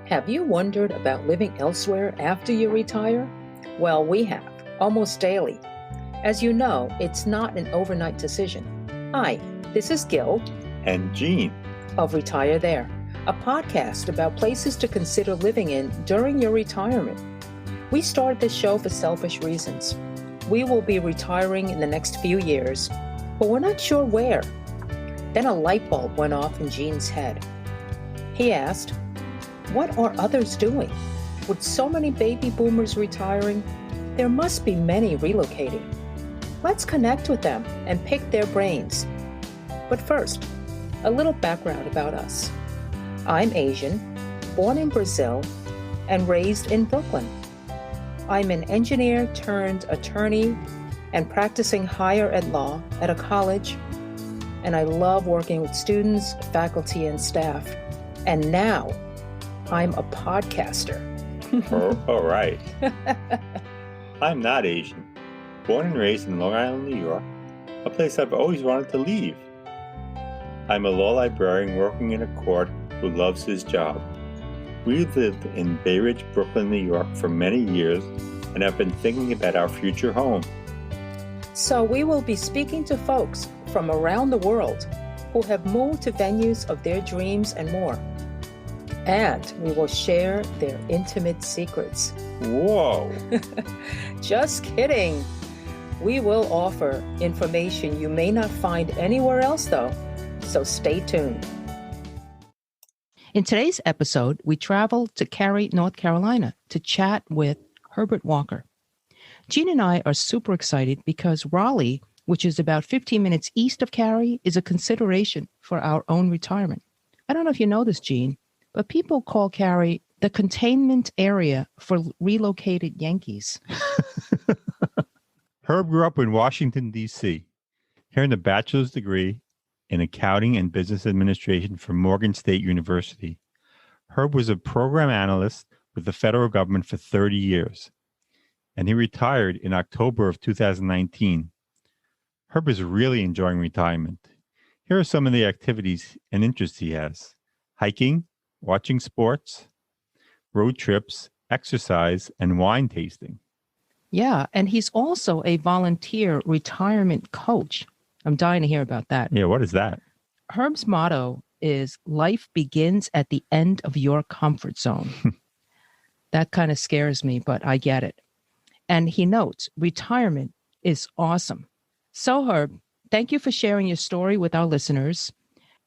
Have you wondered about living elsewhere after you retire? Well, we have, almost daily. As you know, it's not an overnight decision. Hi, this is Gil. And Jean. Of Retire There, a podcast about places to consider living in during your retirement. We started this show for selfish reasons. We will be retiring in the next few years, but we're not sure where. Then a light bulb went off in Jean's head. He asked, what are others doing? With so many baby boomers retiring, there must be many relocating. Let's connect with them and pick their brains. But first, a little background about us. I'm Asian, born in Brazil, and raised in Brooklyn. I'm an engineer turned attorney and practicing higher ed law at a college, and I love working with students, faculty, and staff. And now, I'm a podcaster. All right. I'm not Asian. Born and raised in Long Island, New York, a place I've always wanted to leave. I'm a law librarian working in a court who loves his job. We've lived in Bay Ridge, Brooklyn, New York for many years and have been thinking about our future home. So we will be speaking to folks from around the world who have moved to venues of their dreams and more. And we will share their intimate secrets. Whoa! Just kidding. We will offer information you may not find anywhere else, though. So stay tuned. In today's episode, we travel to Cary, North Carolina to chat with Herbert Walker. Jean and I are super excited because Raleigh, which is about 15 minutes east of Cary, is a consideration for our own retirement. I don't know if you know this, Jean, but people call Cary the Containment Area for Relocated Yankees. Herb grew up in Washington, D.C., earned a bachelor's degree in accounting and business administration from Morgan State University. Herb was a program analyst with the federal government for 30 years, and he retired in October of 2019. Herb is really enjoying retirement. Here are some of the activities and interests he has: hiking, watching sports, road trips, exercise, and wine tasting. Yeah, and he's also a volunteer retirement coach. I'm dying to hear about that. Yeah, what is that? Herb's motto is life begins at the end of your comfort zone. That kind of scares me, but I get it. And he notes retirement is awesome. So Herb, thank you for sharing your story with our listeners.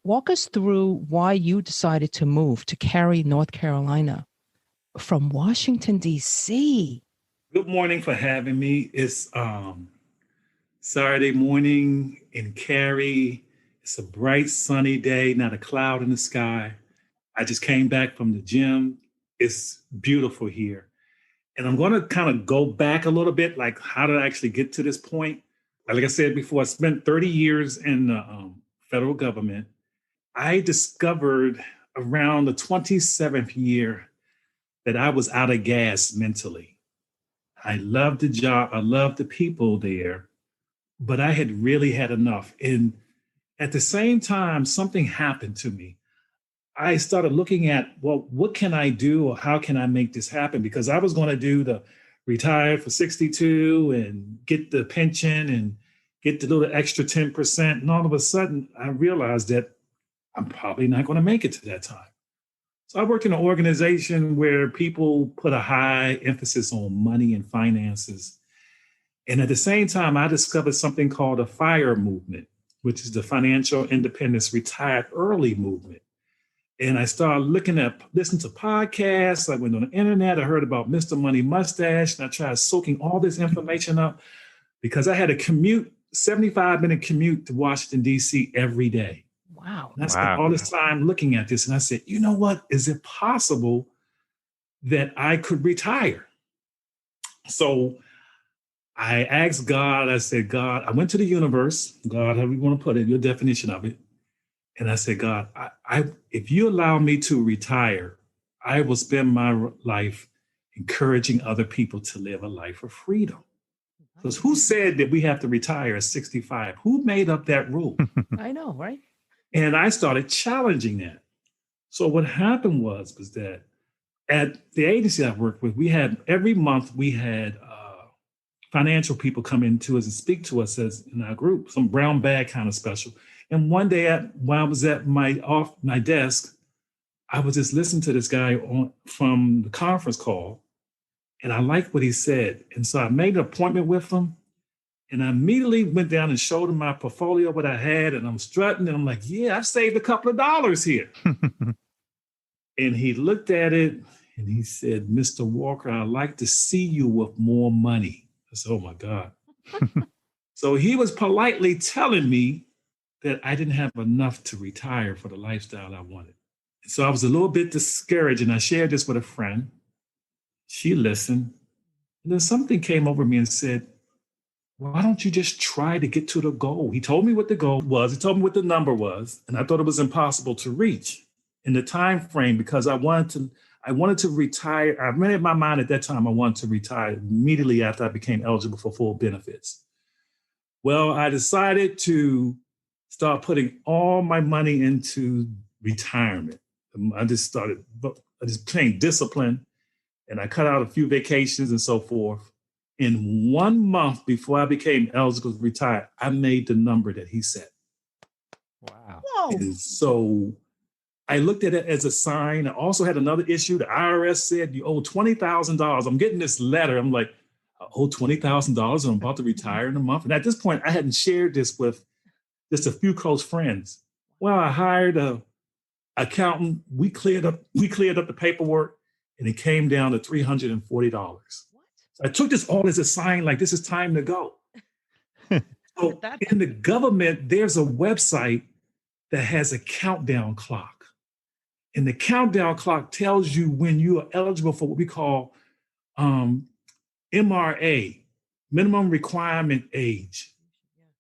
Walk us through why you decided to move to Cary, North Carolina from Washington, D.C. Good morning for having me. It's Saturday morning in Cary. It's a bright, sunny day, not a cloud in the sky. I just came back from the gym. It's beautiful here. And I'm going to kind of go back a little bit, like how did I actually get to this point? Like I said before, I spent 30 years in the federal government. I discovered around the 27th year that I was out of gas mentally. I loved the job. I loved the people there, but I had really had enough. And at the same time, something happened to me. I started looking at, well, what can I do or how can I make this happen? Because I was going to do the retire for 62 and get the pension and get the little extra 10%. And all of a sudden, I realized that I'm probably not going to make it to that time. So I worked in an organization where people put a high emphasis on money and finances. And at the same time, I discovered something called a FIRE movement, which is the Financial Independence Retired Early movement. And I started listening to podcasts. I went on the internet. I heard about Mr. Money Mustache, and I tried soaking all this information up because I had a 75-minute commute to Washington, D.C. every day. Wow. And I spent all this time looking at this, and I said, you know what? Is it possible that I could retire? So I asked God, I said, God, I went to the universe, God, however you want to put it, your definition of it. And I said, God, if you allow me to retire, I will spend my life encouraging other people to live a life of freedom. Because who said that we have to retire at 65? Who made up that rule? I know, right? And I started challenging that. So what happened was that At the agency I worked with, every month we had financial people come into us and speak to us as in our group, some brown bag kind of special. And one day while I was at my desk, I was just listening to this guy from the conference call, and I liked what he said. And so I made an appointment with him, and I immediately went down and showed him my portfolio, what I had, and I'm strutting, and I'm like, yeah, I saved a couple of dollars here. And he looked at it, and he said, Mr. Walker, I'd like to see you with more money. I said, oh my God. So he was politely telling me that I didn't have enough to retire for the lifestyle I wanted. So I was a little bit discouraged, and I shared this with a friend. She listened, and then something came over me and said, why don't you just try to get to the goal? He told me what the goal was. He told me what the number was, and I thought it was impossible to reach in the time frame because I wanted to retire. I made in my mind at that time I wanted to retire immediately after I became eligible for full benefits. Well, I decided to start putting all my money into retirement. I just became disciplined, and I cut out a few vacations and so forth. In 1 month before I became eligible to retire, I made the number that he said. Wow. Whoa. And so I looked at it as a sign. I also had another issue. The IRS said, you owe $20,000. I'm getting this letter. I'm like, I owe $20,000 and I'm about to retire in a month. And at this point, I hadn't shared this with just a few close friends. Well, I hired an accountant. We cleared up the paperwork, and it came down to $340. So I took this all as a sign, like this is time to go. So in the government, there's a website that has a countdown clock. And the countdown clock tells you when you are eligible for what we call MRA, minimum requirement age.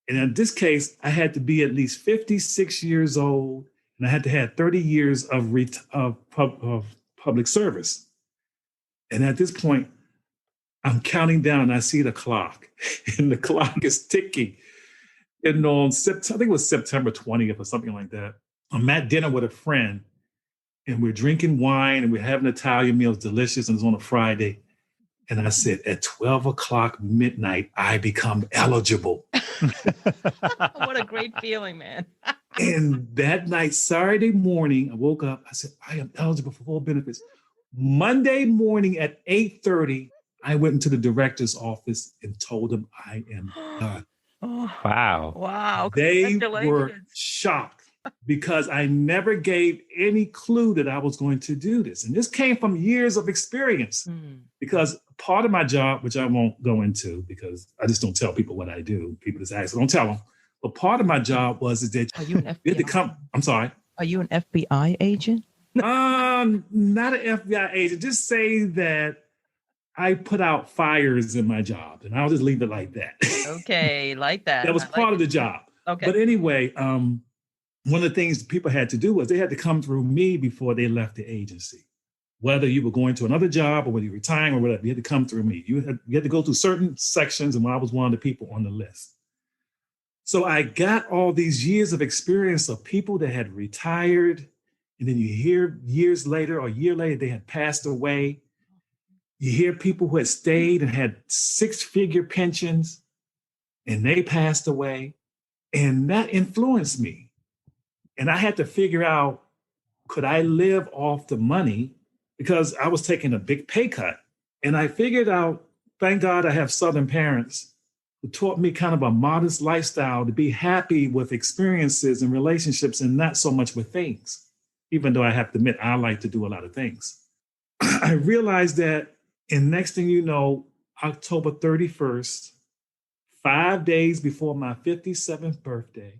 And in this case, I had to be at least 56 years old, and I had to have 30 years of public service. And at this point, I'm counting down, and I see the clock, and the clock is ticking. And on September, I think it was September 20th or something like that, I'm at dinner with a friend, and we're drinking wine, and we're having Italian meals, delicious, and it's on a Friday. And I said, at 12 o'clock midnight, I become eligible. What a great feeling, man. And that night, Saturday morning, I woke up, I said, I am eligible for full benefits. Monday morning at 8:30, I went into the director's office and told him I am done. Oh, Wow. wow. They were Congratulations. shocked because I never gave any clue that I was going to do this. And this came from years of experience because part of my job, which I won't go into because I just don't tell people what I do. People just ask, don't tell them. But part of my job was that Are you an you had to FBI? come. I'm sorry. Are you an FBI agent? Not an FBI agent. Just say that I put out fires in my job, and I'll just leave it like that. Okay, like that. That was part of the job. Okay. But anyway, one of the things people had to do was they had to come through me before they left the agency. Whether you were going to another job or whether you're retiring or whatever, you had to come through me. You had to go through certain sections, and I was one of the people on the list. So I got all these years of experience of people that had retired, and then you hear years later or a year later, they had passed away. You hear people who had stayed and had six-figure pensions, and they passed away. And that influenced me. And I had to figure out, could I live off the money? Because I was taking a big pay cut. And I figured out, thank God I have Southern parents who taught me kind of a modest lifestyle to be happy with experiences and relationships and not so much with things, even though I have to admit I like to do a lot of things. I realized that, and next thing you know, October 31st, 5 days before my 57th birthday,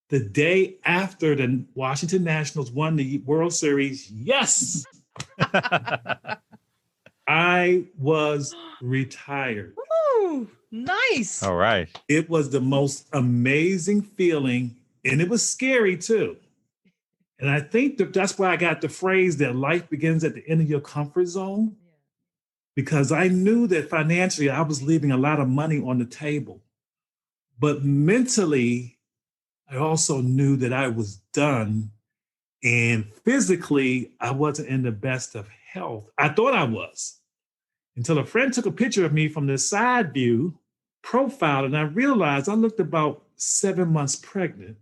the day after the Washington Nationals won the World Series, yes, I was retired. Woo, nice. All right. It was the most amazing feeling, and it was scary too. And I think that's why I got the phrase that life begins at the end of your comfort zone, because I knew that financially I was leaving a lot of money on the table. But mentally, I also knew that I was done. And physically, I wasn't in the best of health. I thought I was, until a friend took a picture of me from the side view profile, and I realized I looked about 7 months pregnant.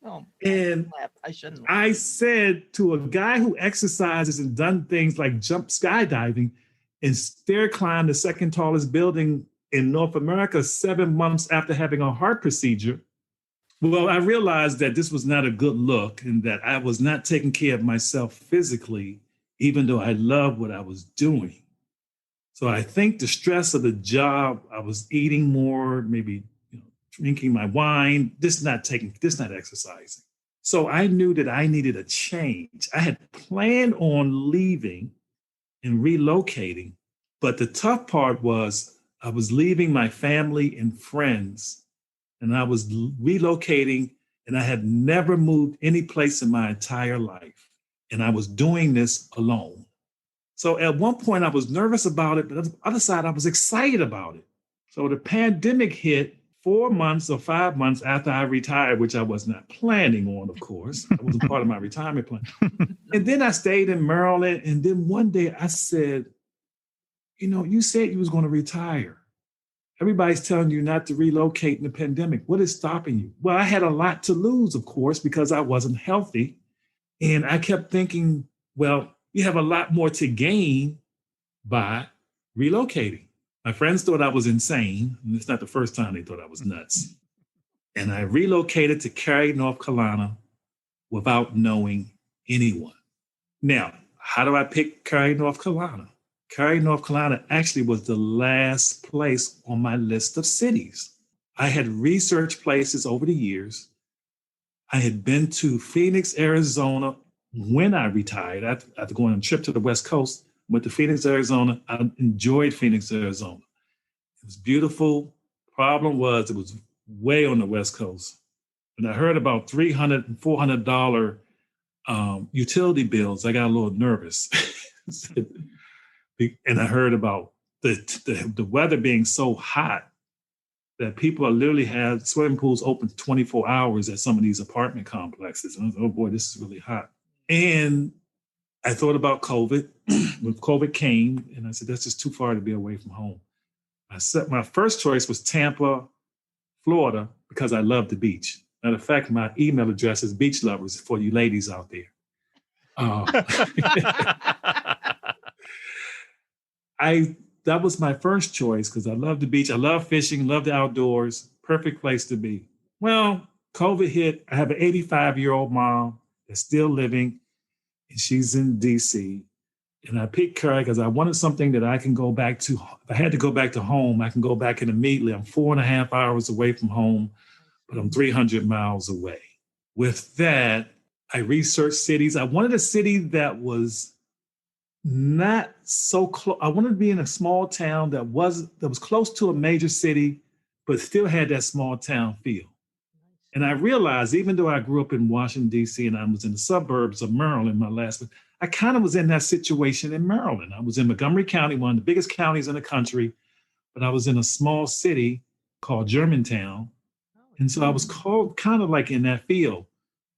Oh, And I shouldn't. I said to a guy who exercises and done things like jump skydiving and stair climb the second tallest building in North America 7 months after having a heart procedure, well, I realized that this was not a good look and that I was not taking care of myself physically, even though I loved what I was doing. So I think the stress of the job, I was eating more, maybe drinking my wine, this not exercising. So I knew that I needed a change. I had planned on leaving and relocating, but the tough part was I was leaving my family and friends, and I was relocating, and I had never moved any place in my entire life. And I was doing this alone. So at one point I was nervous about it, but on the other side, I was excited about it. So the pandemic hit 4 months or 5 months after I retired, which I was not planning on, of course. That wasn't part of my retirement plan. And then I stayed in Maryland. And then one day I said, you said you was going to retire. Everybody's telling you not to relocate in the pandemic. What is stopping you? Well, I had a lot to lose, of course, because I wasn't healthy. And I kept thinking, well, you have a lot more to gain by relocating. My friends thought I was insane, and it's not the first time they thought I was nuts. And I relocated to Cary, North Carolina, without knowing anyone. Now, how do I pick Cary, North Carolina? Cary, North Carolina actually was the last place on my list of cities. I had researched places over the years. I had been to Phoenix, Arizona when I retired. After going on a trip to the West Coast, went to Phoenix, Arizona. I enjoyed Phoenix, Arizona. It was beautiful. Problem was, it was way on the West Coast. And I heard about $300 and $400 utility bills. I got a little nervous. And I heard about the weather being so hot that people literally had swimming pools open 24 hours at some of these apartment complexes. And I was, oh boy, this is really hot. And I thought about COVID. When COVID came, and I said, that's just too far to be away from home. My first choice was Tampa, Florida, because I love the beach. Matter of fact, my email address is beach lovers for you ladies out there. That was my first choice because I love the beach. I love fishing, love the outdoors. Perfect place to be. Well, COVID hit. I have an 85-year-old mom that's still living, and she's in DC. And I picked Cary because I wanted something that I can go back to. If I had to go back to home, I can go back in immediately. I'm 4.5 hours away from home, but I'm 300 miles away. With that, I researched cities. I wanted a city that was not so close. I wanted to be in a small town that was close to a major city, but still had that small town feel. And I realized, even though I grew up in Washington, D.C., and I was in the suburbs of Maryland, I kind of was in that situation in Maryland. I was in Montgomery County, one of the biggest counties in the country, but I was in a small city called Germantown. And so I was kind of like in that field.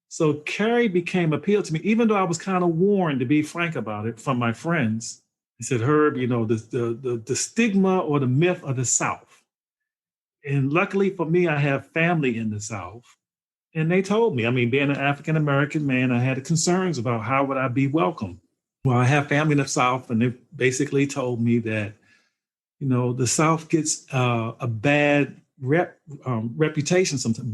So Cary became appealed to me, even though I was kind of warned, to be frank about it, from my friends. They said, Herb, the stigma or the myth of the South. And luckily for me, I have family in the South. And they told me, being an African-American man, I had concerns about how would I be welcome. Well, I have family in the South, and they basically told me that, the South gets a bad reputation sometimes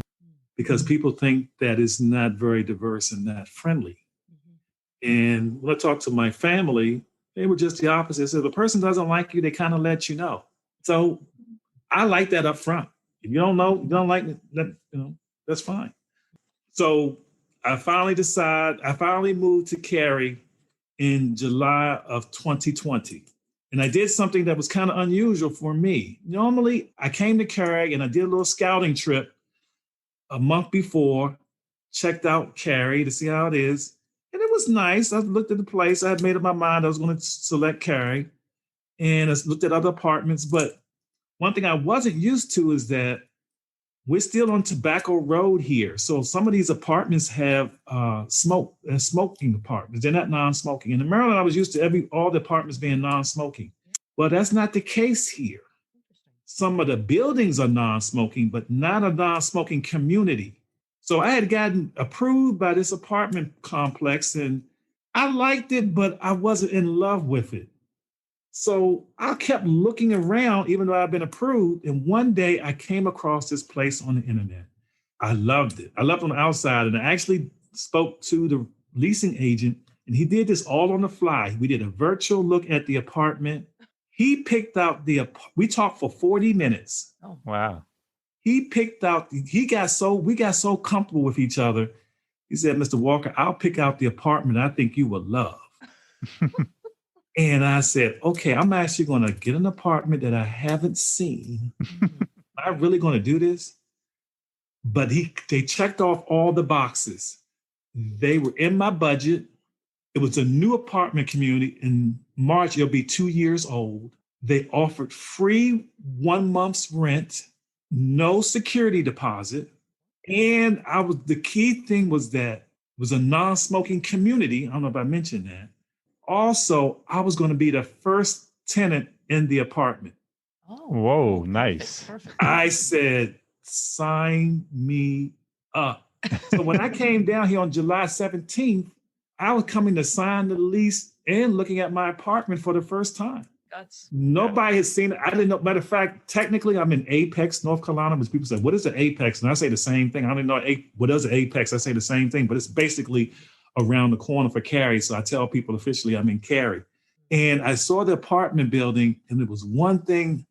because people think that it's not very diverse and not friendly. Mm-hmm. And when I talked to my family, they were just the opposite. So if a person doesn't like you, they kind of let you know. So I like that up front. If you don't know, you don't like it, that's fine. So I finally moved to Cary in July of 2020. And I did something that was kind of unusual for me. Normally, I came to Cary and I did a little scouting trip a month before, checked out Cary to see how it is. And it was nice. I looked at the place. I had made up my mind I was going to select Cary. And I looked at other apartments. But one thing I wasn't used to is that we're still on Tobacco Road here. So some of these apartments have smoking apartments. They're not non-smoking. In Maryland, I was used to all the apartments being non-smoking. Well, that's not the case here. Some of the buildings are non-smoking, but not a non-smoking community. So I had gotten approved by this apartment complex and I liked it, but I wasn't in love with it. So I kept looking around, even though I've been approved. And one day I came across this place on the internet. I loved it. I loved it on the outside. And I actually spoke to the leasing agent, and he did this all on the fly. We did a virtual look at the apartment. He picked out we talked for 40 minutes. Oh, wow. We got so comfortable with each other. He said, Mr. Walker, I'll pick out the apartment I think you will love. And I said, okay, I'm actually going to get an apartment that I haven't seen. Am I really going to do this? But they checked off all the boxes. They were in my budget. It was a new apartment community. In March, it'll be 2 years old. They offered free 1 month's rent, no security deposit. And the key thing was that it was a non-smoking community. I don't know if I mentioned that. Also, I was going to be the first tenant in the apartment. Oh, whoa, nice. Perfect. I said, sign me up. So when I came down here on July 17th, I was coming to sign the lease and looking at my apartment for the first time. Nobody had seen it. I didn't know. Matter of fact, technically, I'm in Apex, North Carolina, but people say, what is an Apex? And I say the same thing. I don't even know what is an Apex. I say the same thing, but it's basically around the corner for Cary. So I tell people officially I'm in Cary. And I saw the apartment building, and there was one thing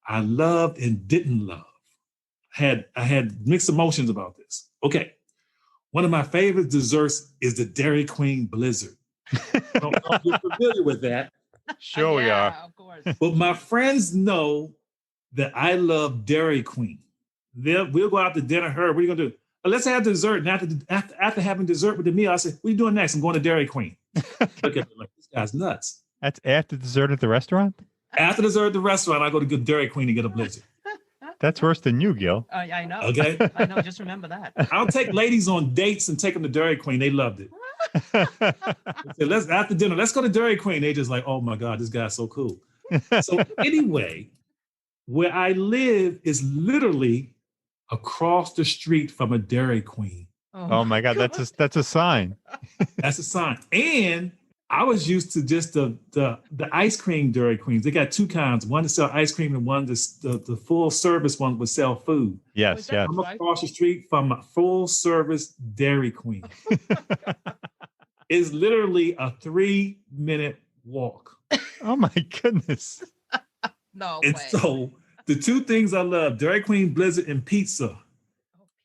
I loved and didn't love. I had mixed emotions about this. Okay. One of my favorite desserts is the Dairy Queen Blizzard. I don't know if you're familiar with that. Sure we are. Of course. But my friends know that I love Dairy Queen. We'll go out to dinner. What are you going to do? Let's have dessert. And after having dessert with the meal, I said, what are you doing next? I'm going to Dairy Queen. Look at me like, this guy's nuts. That's after dessert at the restaurant? After dessert at the restaurant, I go to Dairy Queen to get a blizzard. That's worse than you, Gil. I know. Okay. I know. Just remember that. I'll take ladies on dates and take them to Dairy Queen. They loved it. Said, after dinner, let's go to Dairy Queen. They just like, oh my God, this guy's so cool. So anyway, where I live is literally across the street from a Dairy Queen. Oh my God, that's a sign. That's a sign. And I was used to just the ice cream Dairy Queens. They got two kinds. One to sell ice cream and one the full service one would sell food. Yes, yes. I'm across the street from a full service Dairy Queen. It's literally a 3-minute walk. Oh my goodness. No and way. So the two things I love, Dairy Queen Blizzard and pizza.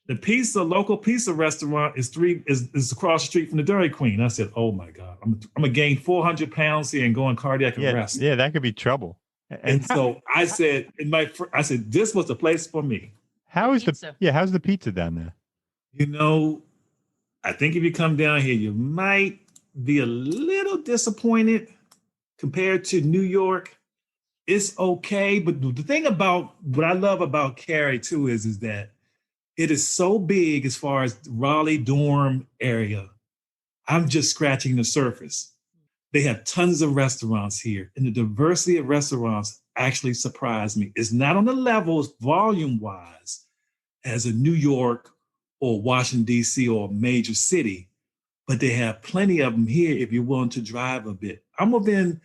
The local pizza restaurant is across the street from the Dairy Queen. I said, oh my God, I'm gonna gain 400 pounds here and go on cardiac arrest. Yeah, that could be trouble. And so I said, this was the place for me. How's the pizza down there? You know, I think if you come down here, you might be a little disappointed compared to New York. It's okay, but the thing about what I love about Cary too is that it is so big as far as Raleigh-Durham area. I'm just scratching the surface. They have tons of restaurants here, and the diversity of restaurants actually surprised me. It's not on the levels volume-wise as a New York or Washington, D.C. or a major city, but they have plenty of them here if you're willing to drive a bit. I'm within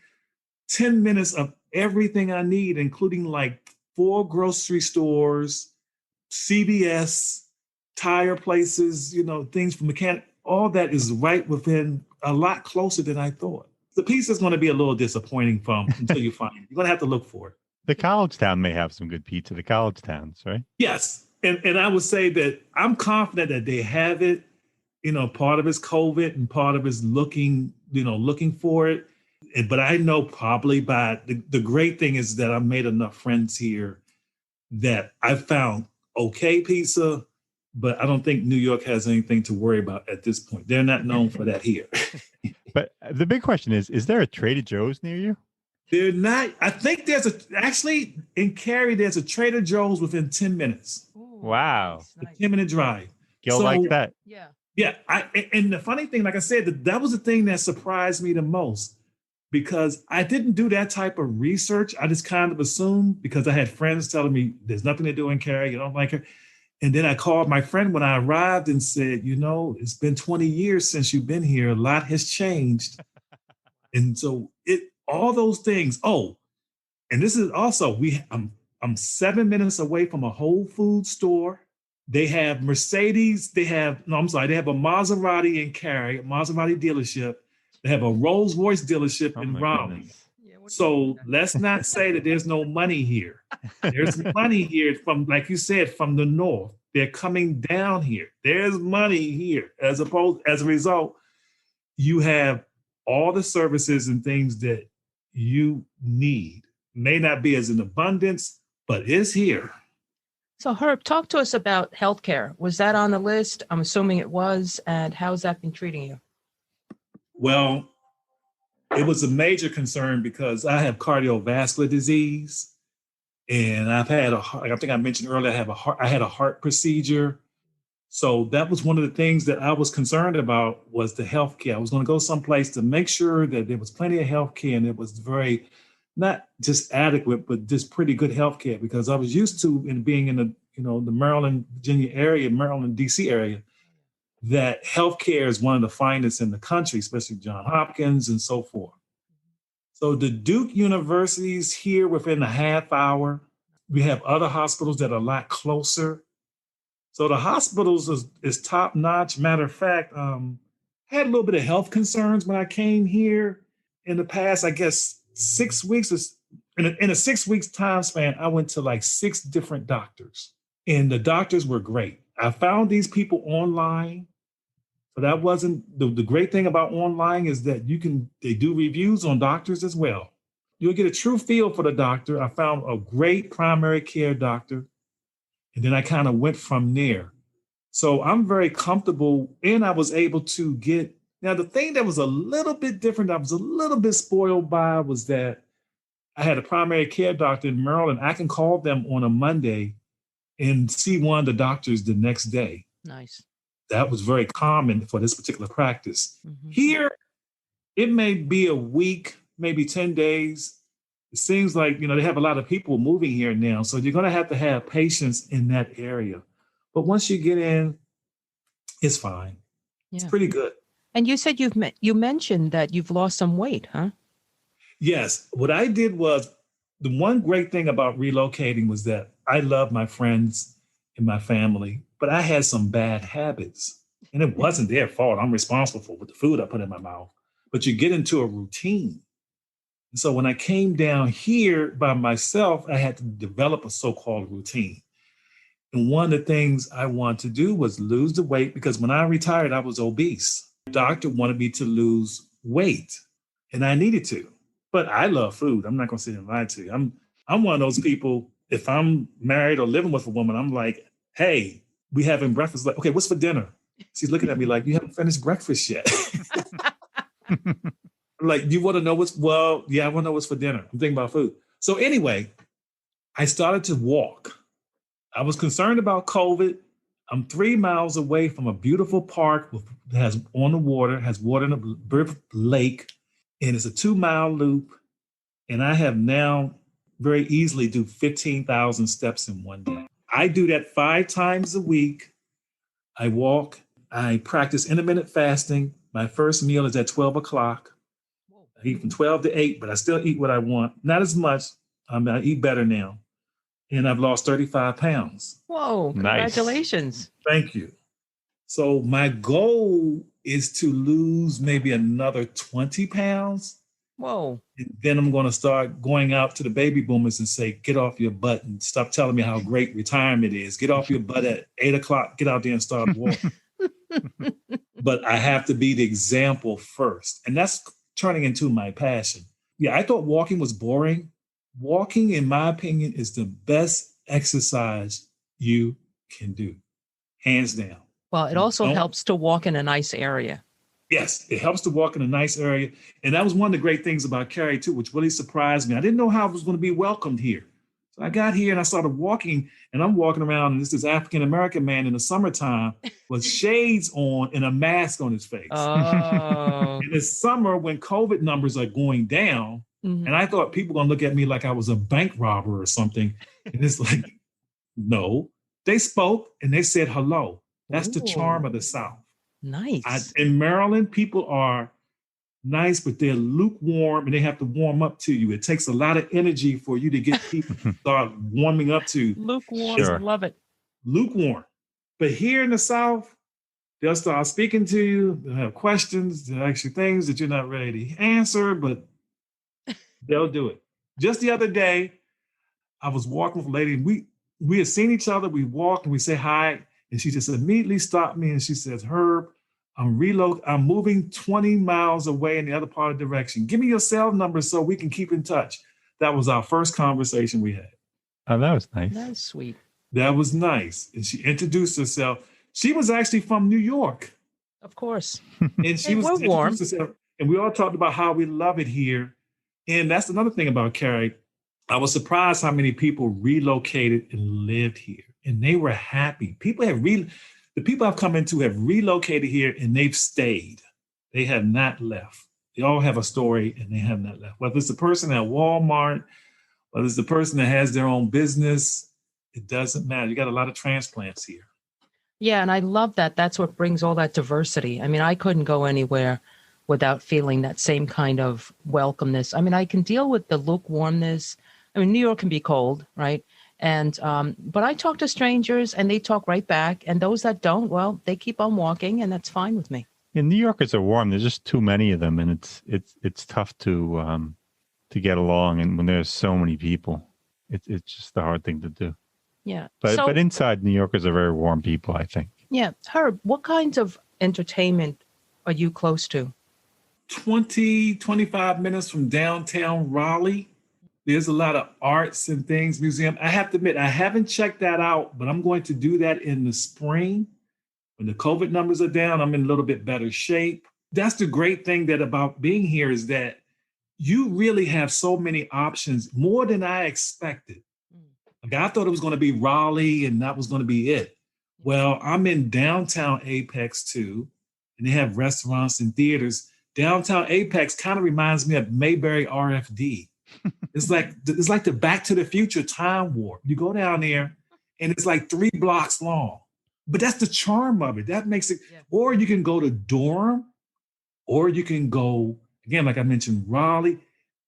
10 minutes of everything I need, including like 4 grocery stores, CVS, tire places, things for mechanic. All that is right within, a lot closer than I thought. The pizza is going to be a little disappointing until you find it. You're going to have to look for it. The college town may have some good pizza, the college towns, right? Yes. And I would say that I'm confident that they have it. Part of it's COVID and part of it's looking for it. But I know probably the great thing is that I've made enough friends here that I found okay pizza, but I don't think New York has anything to worry about at this point. They're not known for that here. But the big question is there a Trader Joe's near you? They're not. I think actually in Cary, there's a Trader Joe's within 10 minutes. Ooh. Wow. Nice, A nice. 10-minute drive. Gil So- like that. Yeah. Yeah, and the funny thing, like I said, that was the thing that surprised me the most because I didn't do that type of research. I just kind of assumed because I had friends telling me there's nothing to do in Cary, you don't like her. And then I called my friend when I arrived and said, it's been 20 years since you've been here. A lot has changed. And so all those things. Oh, and this is also I'm 7 minutes away from a Whole Foods store. They have Mercedes. They have a Maserati in Cary, a Maserati dealership. They have a Rolls Royce dealership Oh in my Raleigh. goodness. Yeah, what do you So mean? let's not say that there's no money here. There's money here from, like you said, from the north. They're coming down here. There's money here. As a result, you have all the services and things that you need. May not be as in abundance, but it's here. So Herb, talk to us about healthcare. Was that on the list? I'm assuming it was. And how's that been treating you? Well, it was a major concern because I have cardiovascular disease, and I think I mentioned earlier, I had a heart procedure. So that was one of the things that I was concerned about was the healthcare. I was going to go someplace to make sure that there was plenty of healthcare and it was very, not just adequate, but just pretty good healthcare because I was used to being in the Maryland, Virginia area, Maryland, DC area, that healthcare is one of the finest in the country, especially Johns Hopkins and so forth. So the Duke universities here within a half hour. We have other hospitals that are a lot closer. So the hospitals is top notch. Matter of fact, I had a little bit of health concerns when I came here in the past, I guess 6 weeks. In a 6 weeks time span, I went to like 6 different doctors and the doctors were great. I found these people online. But that wasn't the great thing about online is that they do reviews on doctors as well. You'll get a true feel for the doctor. I found a great primary care doctor, and then I kind of went from there. So I'm very comfortable, and I was able to get. Now, the thing that was a little bit different, I was a little bit spoiled by was that I had a primary care doctor in Maryland. I can call them on a Monday and see one of the doctors the next day. Nice. That was very common for this particular practice. Mm-hmm. Here, it may be a week, maybe 10 days. It seems like, they have a lot of people moving here now. So you're going to have patience in that area. But once you get in, it's fine. Yeah. It's pretty good. And you said you mentioned that you've lost some weight, huh? Yes. What I did was, the one great thing about relocating was that I love my friends and my family, but I had some bad habits. And it wasn't their fault. I'm responsible for the food I put in my mouth. But you get into a routine. And so when I came down here by myself, I had to develop a so-called routine. And one of the things I wanted to do was lose the weight because when I retired, I was obese. The doctor wanted me to lose weight, and I needed to. But I love food. I'm not going to sit and lie to you. I'm one of those people, if I'm married or living with a woman, I'm like, hey, we having breakfast. Like, okay, what's for dinner? She's looking at me like, you haven't finished breakfast yet. Like, you want to know yeah, I want to know what's for dinner. I'm thinking about food. So anyway, I started to walk. I was concerned about COVID. I'm 3 miles away from a beautiful park that has water in a lake, and it's a 2-mile loop. And I have now very easily do 15,000 steps in one day. I do that 5 times a week. I walk. I practice intermittent fasting. My first meal is at 12 o'clock. I eat from 12 to 8, but I still eat what I want. Not as much. I eat better now. And I've lost 35 pounds. Whoa, Nice. congratulations. Thank you. So my goal is to lose maybe another 20 pounds. Whoa. And then I'm going to start going out to the baby boomers and say, get off your butt and stop telling me how great retirement is. Get off your butt at 8 o'clock. Get out there and start walking. But I have to be the example first. And that's turning into my passion. Yeah, I thought walking was boring. Walking, in my opinion, is the best exercise you can do, hands down. Well, it also helps to walk in a nice area. Yes, it helps to walk in a nice area. And that was one of the great things about Cary, too, which really surprised me. I didn't know how I was going to be welcomed here. So I got here and I started walking, and I'm walking around, and this African-American man in the summertime with shades on and a mask on his face. Oh. In the summer when COVID numbers are going down, and I thought people were going to look at me like I was a bank robber or something. And it's like, no, they spoke and they said hello. That's the charm of the South. Nice. In Maryland, people are nice, but they're lukewarm and they have to warm up to you. It takes a lot of energy for you to get people to start warming up to. Lukewarm, Sure. love it. Lukewarm. But here in the South, they'll start speaking to you. They'll have questions. They'll ask you things that you're not ready to answer, but they'll do it. Just the other day, I was walking with a lady, and we had seen each other. We walked and we say hi, and she just immediately stopped me and she says, Herb, I'm moving 20 miles away in the other part of the direction. Give me your cell number so we can keep in touch. That was our first conversation we had. Oh, that was nice. That was sweet. That was nice. And she introduced herself. She was actually from New York. Of course. And she was we're warm. herself, and we all talked about how we love it here. And that's another thing about Cary. I was surprised how many people relocated and lived here. And they were happy. The people I've come into have relocated here and they've stayed. They have not left. They all have a story and they have not left. Whether it's the person at Walmart, whether it's the person that has their own business, it doesn't matter. You got a lot of transplants here. Yeah, and I love that. That's what brings all that diversity. I mean, I couldn't go anywhere without feeling that same kind of welcomeness. I mean, I can deal with the lukewarmness. I mean, New York can be cold, right? And but I talk to strangers and they talk right back. And those that don't, well, they keep on walking, and that's fine with me. And New Yorkers are warm. There's just too many of them, and it's tough to get along. And when there's so many people, it's just a hard thing to do. Yeah. But inside, New Yorkers are very warm people, I think. Yeah. Herb, what kinds of entertainment are you close to? 25 minutes from downtown Raleigh. There's a lot of arts and things, museum. I have to admit, I haven't checked that out, but I'm going to do that in the spring. When the COVID numbers are down, I'm in a little bit better shape. That's the great thing about being here is that you really have so many options, more than I expected. Like I thought it was going to be Raleigh and that was going to be it. Well, I'm in downtown Apex too, and they have restaurants and theaters. Downtown Apex kind of reminds me of Mayberry RFD. It's like the Back to the Future time warp. You go down there and it's like 3 blocks long. But that's the charm of it. That makes it, or you can go to Durham, or you can go, again, like I mentioned, Raleigh.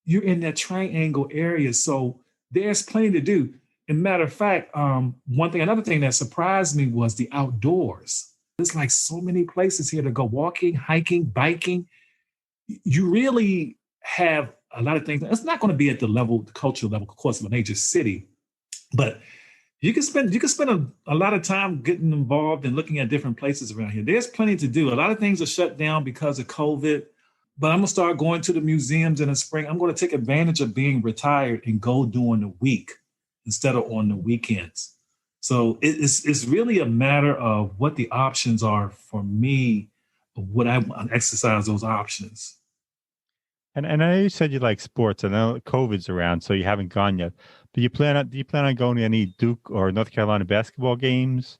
You're in that triangle area. So there's plenty to do. And matter of fact, another thing that surprised me was the outdoors. There's like so many places here to go walking, hiking, biking. You really have a lot of things. It's not going to be at the cultural level, of course, of a major city, but you can spend a lot of time getting involved and looking at different places around here. There's plenty to do. A lot of things are shut down because of COVID, but I'm going to start going to the museums in the spring. I'm going to take advantage of being retired and go during the week instead of on the weekends. So it's really a matter of what the options are for me, what I exercise those options. And I know you said you like sports. I know COVID's around, so you haven't gone yet. But do you plan on going to any Duke or North Carolina basketball games?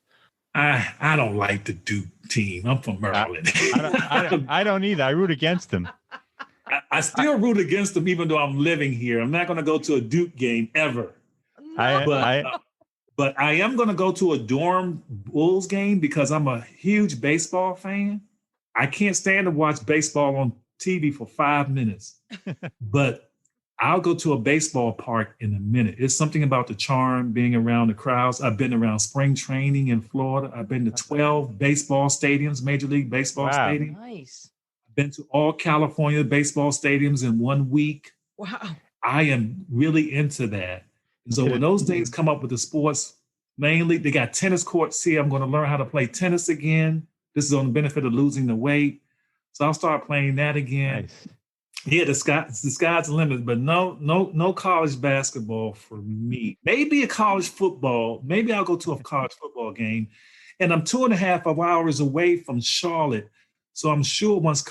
I don't like the Duke team. I'm from Maryland. I don't either. I root against them. I still root against them, even though I'm living here. I'm not going to go to a Duke game ever. But I am going to go to a Durham Bulls game because I'm a huge baseball fan. I can't stand to watch baseball on TV for 5 minutes, but I'll go to a baseball park in a minute. It's something about the charm, being around the crowds. I've been around spring training in Florida. I've been to 12 baseball stadiums, Major League Baseball stadiums. Nice. I've been to all California baseball stadiums in 1 week. Wow. I am really into that. And so when those things come up with the sports, mainly they got tennis courts here. I'm going to learn how to play tennis again. This is on the benefit of losing the weight. So I'll start playing that again. Nice. Yeah, the sky's the limit, but no college basketball for me. Maybe a college football. Maybe I'll go to a college football game. And I'm 2.5 hours away from Charlotte. So I'm sure once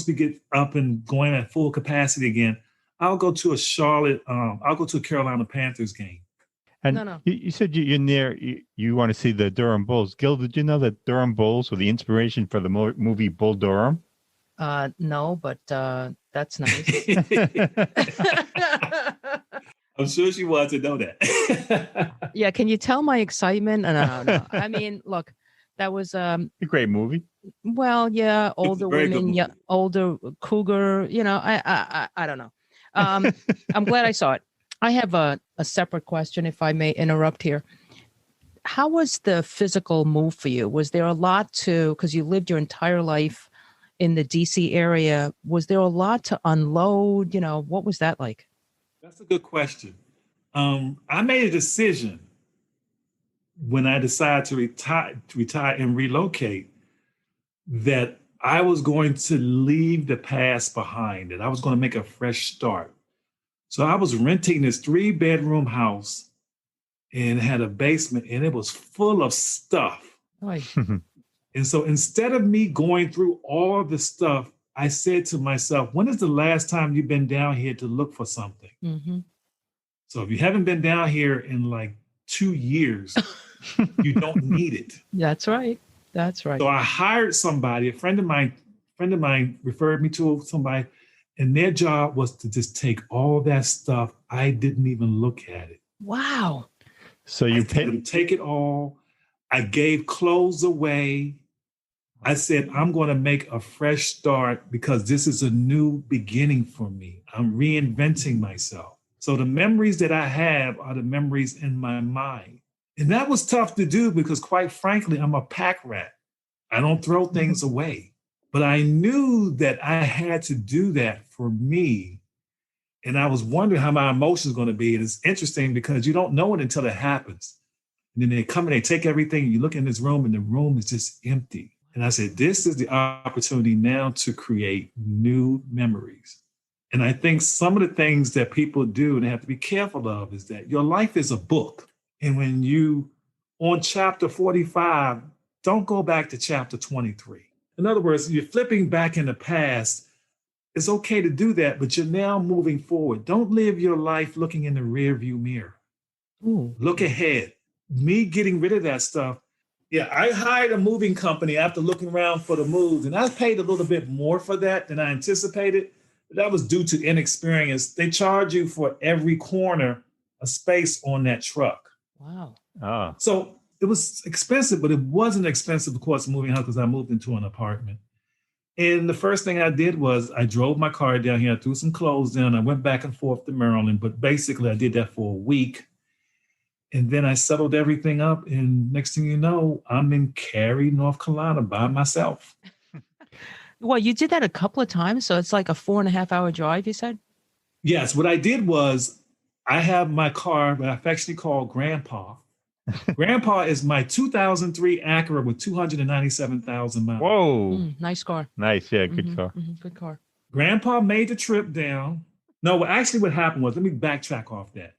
we get up and going at full capacity again, I'll go to a Charlotte. I'll go to a Carolina Panthers game. And No. you said you're near, you want to see the Durham Bulls. Gil, did you know that Durham Bulls were the inspiration for the movie Bull Durham? No, but that's nice. I'm sure she wants to know that. Yeah, can you tell my excitement? No. I mean, look, that was A great movie. well, yeah, older very good women, yeah, movie. older cougar. I don't know. I'm glad I saw it. I have a separate question, if I may interrupt here. How was the physical move for you? Was there a lot because you lived your entire life in the DC area? Was there a lot to unload? What was that like? That's a good question. I made a decision when I decided to retire and relocate that I was going to leave the past behind, that I was going to make a fresh start. So I was renting this 3-bedroom house and had a basement, and it was full of stuff. Oy. And so instead of me going through all the stuff, I said to myself, when is the last time you've been down here to look for something? Mm-hmm. So if you haven't been down here in like 2 years, you don't need it. That's right. That's right. So I hired somebody, a friend of mine referred me to somebody, and their job was to just take all that stuff. I didn't even look at it. Wow. So I you told them, take it all. I gave clothes away. I said, I'm going to make a fresh start because this is a new beginning for me. I'm reinventing myself. So the memories that I have are the memories in my mind. And that was tough to do because, quite frankly, I'm a pack rat. I don't throw things away. But I knew that I had to do that for me. And I was wondering how my emotions were going to be. And it's interesting because you don't know it until it happens. And then they come and they take everything. And you look in this room and the room is just empty. And I said, this is the opportunity now to create new memories. And I think some of the things that people do and they have to be careful of is that your life is a book. And when you, on chapter 45, don't go back to chapter 23. In other words, you're flipping back in the past. It's okay to do that, but you're now moving forward. Don't live your life looking in the rearview mirror. Ooh. Look ahead. Me getting rid of that stuff. Yeah, I hired a moving company after looking around for the moves, and I paid a little bit more for that than I anticipated. But that was due to inexperience. They charge you for every corner a space on that truck. Wow. Ah. So it was expensive, but it wasn't expensive, of course, moving out because I moved into an apartment. And the first thing I did was I drove my car down here, I threw some clothes down, I went back and forth to Maryland, but basically I did that for a week. And then I settled everything up. And next thing you know, I'm in Cary, North Carolina by myself. Well, you did that a couple of times. So it's like a 4.5-hour drive, you said? Yes, what I did was I have my car, but I've actually called Grandpa. Grandpa is my 2003 Acura with 297,000 miles. Whoa. Nice car. Nice. Yeah, good car. Good car. Grandpa made the trip down. No, actually what happened was, let me backtrack off that.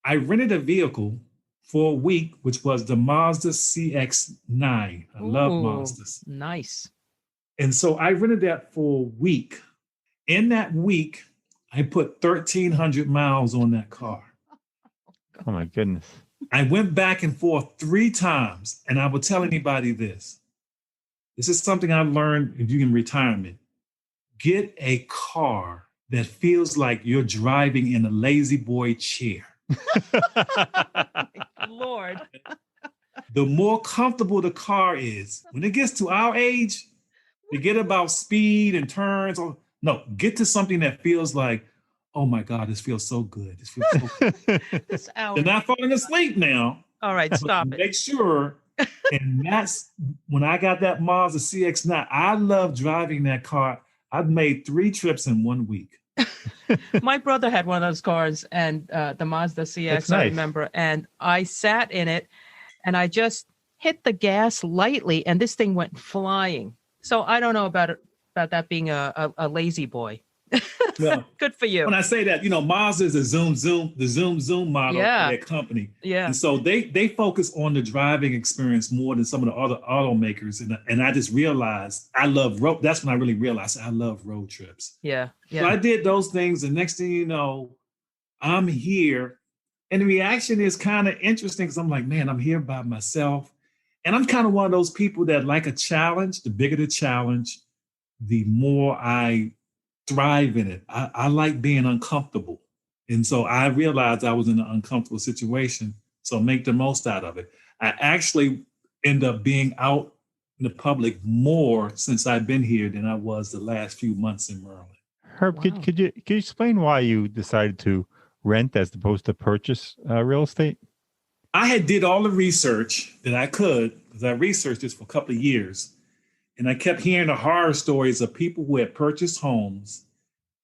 I rented a vehicle for a week, which was the Mazda CX-9. I love Mazdas. Nice. And so I rented that for a week. In that week, I put 1,300 miles on that car. Oh, my goodness. I went back and forth 3 times, and I would tell anybody this. This is something I learned if you're in retirement. Get a car that feels like you're driving in a lazy boy chair. Lord. The more comfortable the car is, when it gets to our age, forget about speed and turns. No, get to something that feels like, oh my God, this feels so good. This feels so good. This hour. They're not falling asleep now. All right, stop it. Make sure. And that's when I got that Mazda CX-9. I love driving that car. I've made 3 trips in 1 week. My brother had one of those cars, and the Mazda CX, That's nice. I remember, and I sat in it, and I just hit the gas lightly, and this thing went flying. So I don't know about that being a lazy boy. Well, Good for you. when I say that, Mazda is the zoom model of their company. Yeah. And so they focus on the driving experience more than some of the other automakers. And I just realized that's when I really realized I love road trips. Yeah. So I did those things. And next thing you know, I'm here. And the reaction is kind of interesting because I'm like, man, I'm here by myself. And I'm kind of one of those people that like a challenge. The bigger the challenge, the more I thrive in it. I like being uncomfortable. And so I realized I was in an uncomfortable situation. So make the most out of it. I actually end up being out in the public more since I've been here than I was the last few months in Maryland. Herb, Wow. could you explain why you decided to rent as opposed to purchase real estate? I had did all the research that I could because I researched this for a couple of years. And I kept hearing the horror stories of people who had purchased homes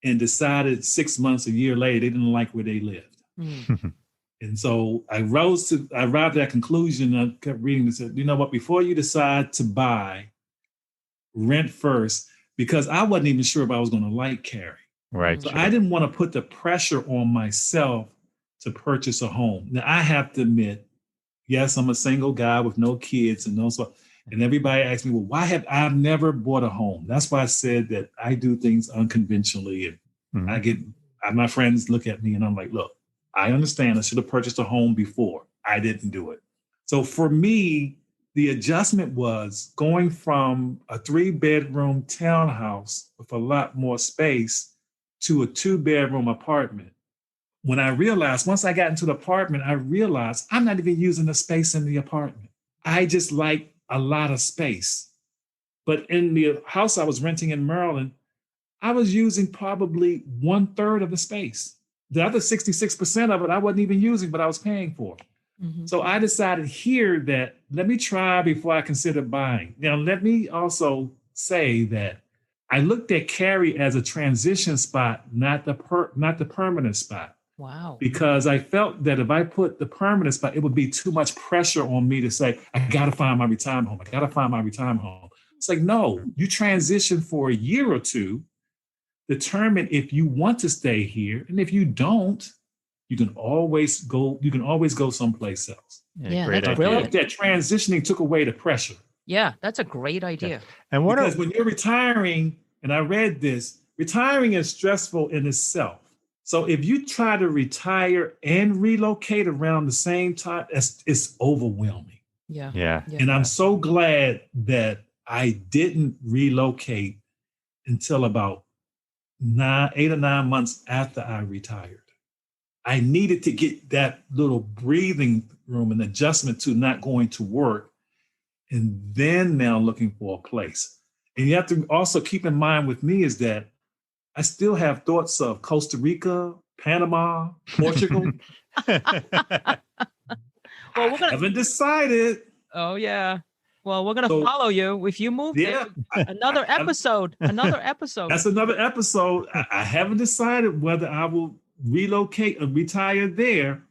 and decided 6 months, a year later, they didn't like where they lived. Mm. And so I arrived at that conclusion. I kept reading and said, you know what, before you decide to buy, rent first, because I wasn't even sure if I was going to like Cary. Right. So Sure. I didn't want to put the pressure on myself to purchase a home. Now I have to admit, yes, I'm a single guy with no kids and no so. And everybody asks me, well, why have I never bought a home? That's why I said that I do things unconventionally. And my friends look at me and I'm like, look, I understand I should have purchased a home before. I didn't do it. So for me, the adjustment was going from a 3-bedroom townhouse with a lot more space to a 2-bedroom apartment. When I realized, once I got into the apartment, I realized I'm not even using the space in the apartment. I just like a lot of space. But in the house I was renting in Maryland, I was using probably 1/3 of the space. The other 66% of it I wasn't even using, but I was paying for. Mhm. So I decided here that let me try before I consider buying. Now, let me also say that I looked at Cary as a transition spot, not the permanent spot. Wow. Because I felt that if I put the permanent spot, it would be too much pressure on me to say, I got to find my retirement home. I got to find my retirement home. It's like, no, you transition for a year or two, determine if you want to stay here. And if you don't, you can always go someplace else. Yeah, great that's I idea. felt brilliant. that transitioning took away the pressure. Yeah, that's a great idea. And what Because when you're retiring, and I read this, retiring is stressful in itself. So if you try to retire and relocate around the same time, it's overwhelming. Yeah. Yeah. And I'm so glad that I didn't relocate until about 8 or 9 months after I retired. I needed to get that little breathing room and adjustment to not going to work, and then now looking for a place. And you have to also keep in mind with me is that I still have thoughts of Costa Rica, Panama, Portugal. Well, we're gonna. Haven't decided. Oh yeah. Well, we're gonna So- follow you if you move Yeah, there. Another episode. Another episode. that's another episode. I haven't decided whether I will relocate or retire there.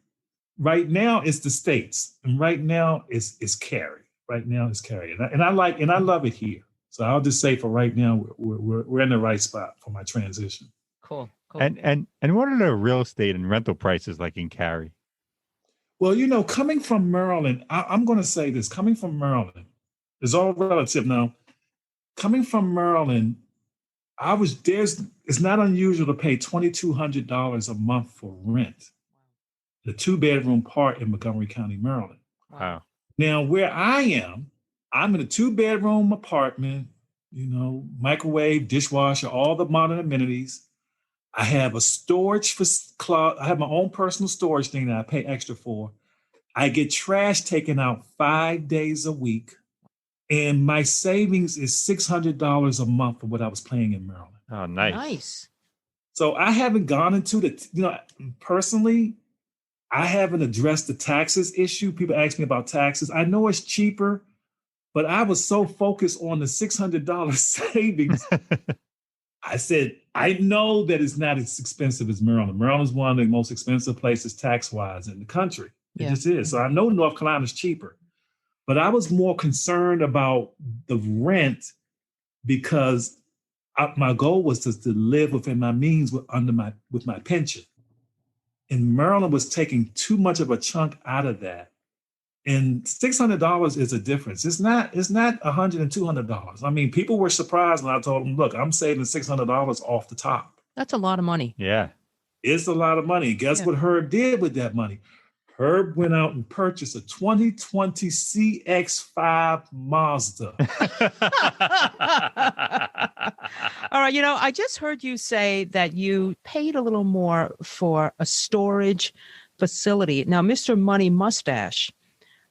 Right now, it's the States, and right now it's Cary. Right now it's Cary, and I love it here. So I'll just say for right now, we're in the right spot for my transition. Cool. Cool. And what are the real estate and rental prices like in Cary? Well, coming from Maryland, I'm going to say this: coming from Maryland is all relative. Now, coming from Maryland, it's not unusual to pay $2,200 a month for rent, the 2-bedroom part in Montgomery County, Maryland. Wow. Now, where I am, I'm in a 2-bedroom apartment, microwave, dishwasher, all the modern amenities. I have a storage I have my own personal storage thing that I pay extra for. I get trash taken out 5 days a week. And my savings is $600 a month for what I was paying in Maryland. Oh, nice. Nice. So I haven't gone into personally, I haven't addressed the taxes issue. People ask me about taxes. I know it's cheaper, but I was so focused on the $600 savings. I said, I know that it's not as expensive as Maryland. Maryland is one of the most expensive places tax-wise in the country. It just is. So I know North Carolina is cheaper. But I was more concerned about the rent because My goal was to live within my means with my pension. And Maryland was taking too much of a chunk out of that. And $600 is a difference. It's not $100 and $200. I mean, people were surprised when I told them, look, I'm saving $600 off the top. That's a lot of money. Yeah. It's a lot of money. Guess what Herb did with that money? Herb went out and purchased a 2020 CX-5 Mazda. All right. I just heard you say that you paid a little more for a storage facility. Now, Mr. Money Mustache,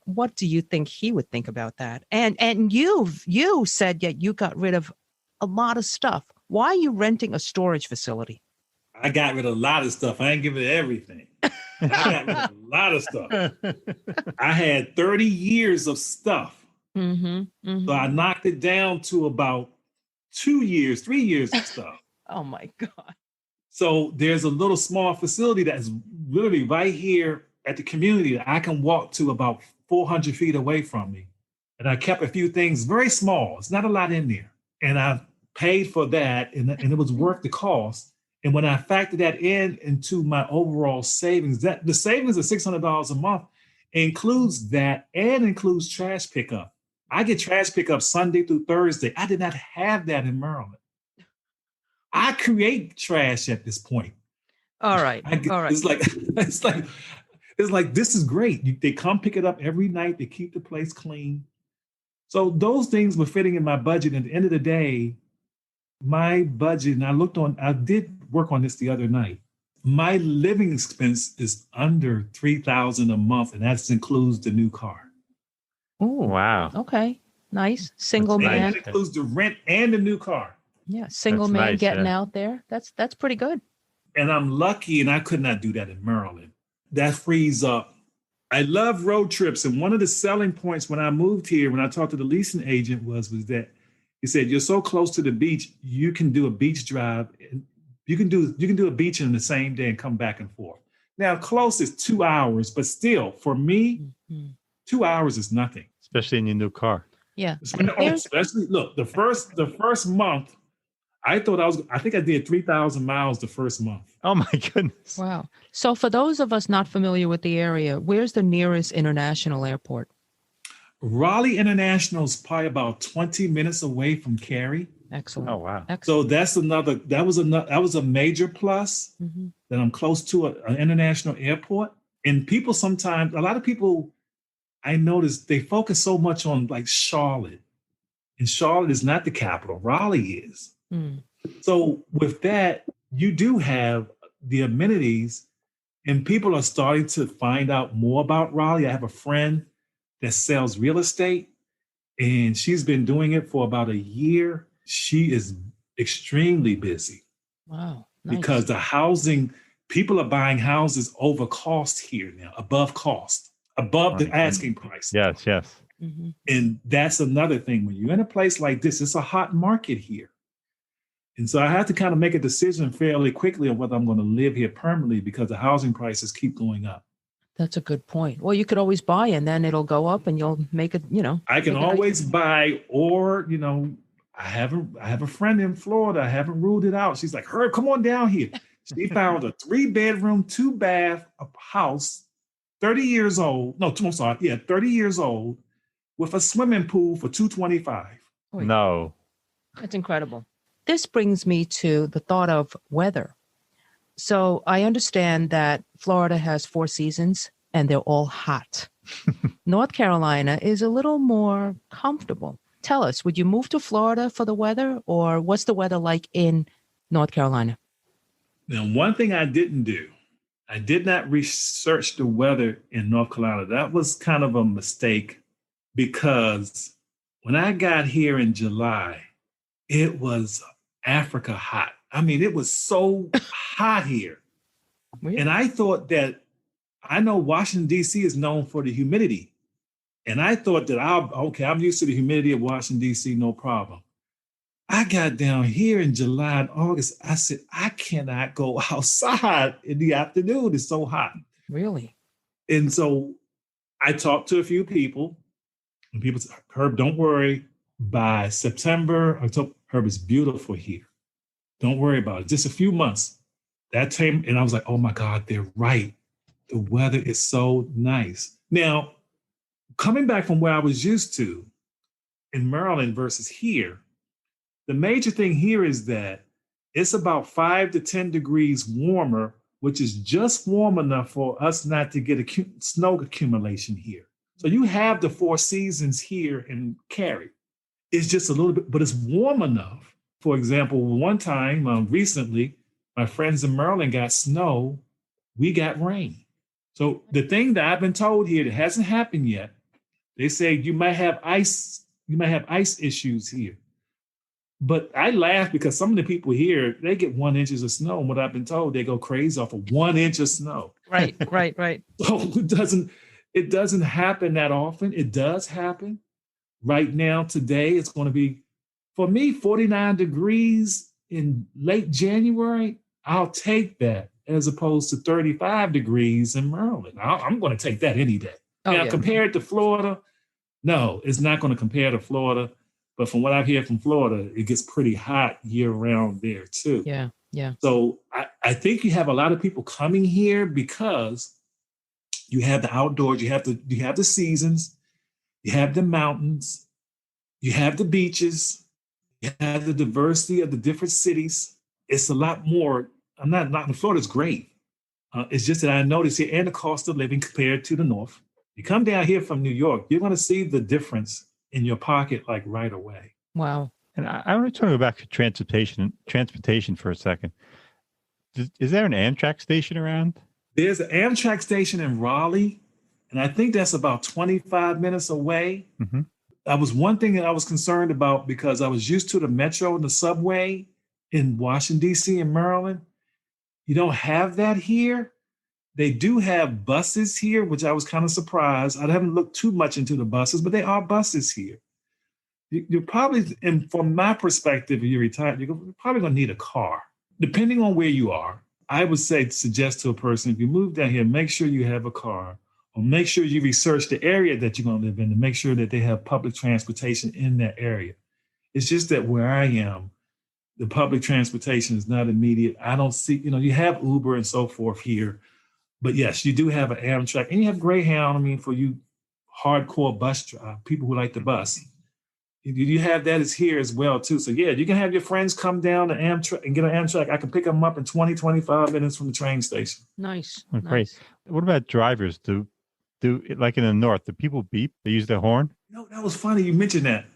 what do you think he would think about that? And you said that you got rid of a lot of stuff. Why are you renting a storage facility? I got rid of a lot of stuff. I ain't giving it everything. I got rid of a lot of stuff. I had 30 years of stuff. So I knocked it down to about 3 years of stuff. Oh my God. So there's a little small facility that's literally right here at the community that I can walk to about 400 feet away from me. And I kept a few things very small. It's not a lot in there. And I paid for that and it was worth the cost. And when I factor that into my overall savings, that the savings of $600 a month includes that and includes trash pickup. I get trash pickup Sunday through Thursday. I did not have that in Maryland. I create trash at this point. All right. All right. It's like this is great. They come pick it up every night. They keep the place clean. So those things were fitting in my budget. At the end of the day, my budget, and I did work on this the other night. My living expense is under $3,000 a month, and that includes the new car. Oh, wow. Okay. Nice. Single And man. that includes the rent and the new car. Yeah. Single That's man nice, getting yeah. out there. That's pretty good. And I'm lucky, and I could not do that in Maryland. That frees up. I love road trips. And one of the selling points when I moved here, when I talked to the leasing agent was that he said, you're so close to the beach, you can do a beach drive. And you can do a beach in the same day and come back and forth. Now, close is 2 hours, but still, for me, 2 hours is nothing. Especially in your new car. Yeah. Especially, look, the first month, I think I did 3,000 miles the first month. Oh my goodness. Wow. So for those of us not familiar with the area, where's the nearest international airport? Raleigh International is probably about 20 minutes away from Cary. Excellent. Oh, wow. So that was a major plus that I'm close to an international airport. And a lot of people, I noticed they focus so much on like Charlotte. And Charlotte is not the capital. Raleigh is. So with that, you do have the amenities and people are starting to find out more about Raleigh. I have a friend that sells real estate and she's been doing it for about a year. She is extremely busy. Wow. Nice. Because the housing, people are buying houses over cost here now, above cost, above the asking price. Yes. And that's another thing. When you're in a place like this, it's a hot market here. And so I had to kind of make a decision fairly quickly on whether I'm going to live here permanently because the housing prices keep going up. That's a good point. Well, you could always buy and then it'll go up and you'll make it, I can always buy or, I have a friend in Florida. I haven't ruled it out. She's like, Herb, come on down here. She found a 3-bedroom, 2-bath house, 30 years old. No, I'm sorry. Yeah, 30 years old with a swimming pool for $225. No. That's incredible. This brings me to the thought of weather. So I understand that Florida has 4 seasons and they're all hot. North Carolina is a little more comfortable. Tell us, would you move to Florida for the weather or what's the weather like in North Carolina? Now, one thing I didn't do, I did not research the weather in North Carolina. That was kind of a mistake because when I got here in July, it was Africa hot. I mean, it was so hot here. Really? And I thought that, I know Washington, D.C. is known for the humidity. And I thought that I'm used to the humidity of Washington, D.C., no problem. I got down here in July and August. I said, I cannot go outside in the afternoon. It's so hot. Really? And so I talked to a few people and people said, Herb, don't worry. By September, October, Herb, it's beautiful here. Don't worry about it. Just a few months. That time, and I was like, oh my God, they're right. The weather is so nice. Now, coming back from where I was used to in Maryland versus here, the major thing here is that it's about 5 to 10 degrees warmer, which is just warm enough for us not to get snow accumulation here. So you have the 4 seasons here in Cary. It's just a little bit, but it's warm enough. For example, one time recently, my friends in Maryland got snow. We got rain. So the thing that I've been told here that hasn't happened yet, they say you might have ice issues here. But I laugh because some of the people here, they get 1 inch of snow. And what I've been told, they go crazy off of 1 inch of snow. Right. So it doesn't happen that often. It does happen. Right now, today, it's going to be, for me, 49 degrees in late January. I'll take that as opposed to 35 degrees in Maryland. I'm going to take that any day. Now, compared to Florida, no, it's not going to compare to Florida. But from what I've heard from Florida, it gets pretty hot year round there too. Yeah. So I think you have a lot of people coming here because you have the outdoors, you have the seasons, you have the mountains, you have the beaches, you have the diversity of the different cities. It's a lot more. I'm not Florida's great. It's just that I noticed here, and the cost of living compared to the North. You come down here from New York, you're going to see the difference in your pocket like right away. Wow. And I want to go back to transportation for a second. Is there an Amtrak station around? There's an Amtrak station in Raleigh, and I think that's about 25 minutes away. Mm-hmm. That was one thing that I was concerned about because I was used to the metro and the subway in Washington, D.C. and Maryland. You don't have that here. They do have buses here, which I was kind of surprised. I haven't looked too much into the buses, but there are buses here. You're probably, and from my perspective, if you're retired, you're probably going to need a car. Depending on where you are, I would suggest to a person, if you move down here, make sure you have a car, or make sure you research the area that you're going to live in and make sure that they have public transportation in that area. It's just that where I am, the public transportation is not immediate. I don't see, you have Uber and so forth here. But yes, you do have an Amtrak, and you have Greyhound. For you hardcore bus people who like the bus, you have that is here as well too. So yeah, you can have your friends come down to Amtrak and get an Amtrak. I can pick them up in 20, 25 minutes from the train station. Nice. Oh, great. What about drivers? Do like in the North, do people beep? They use their horn? That was funny you mentioned that.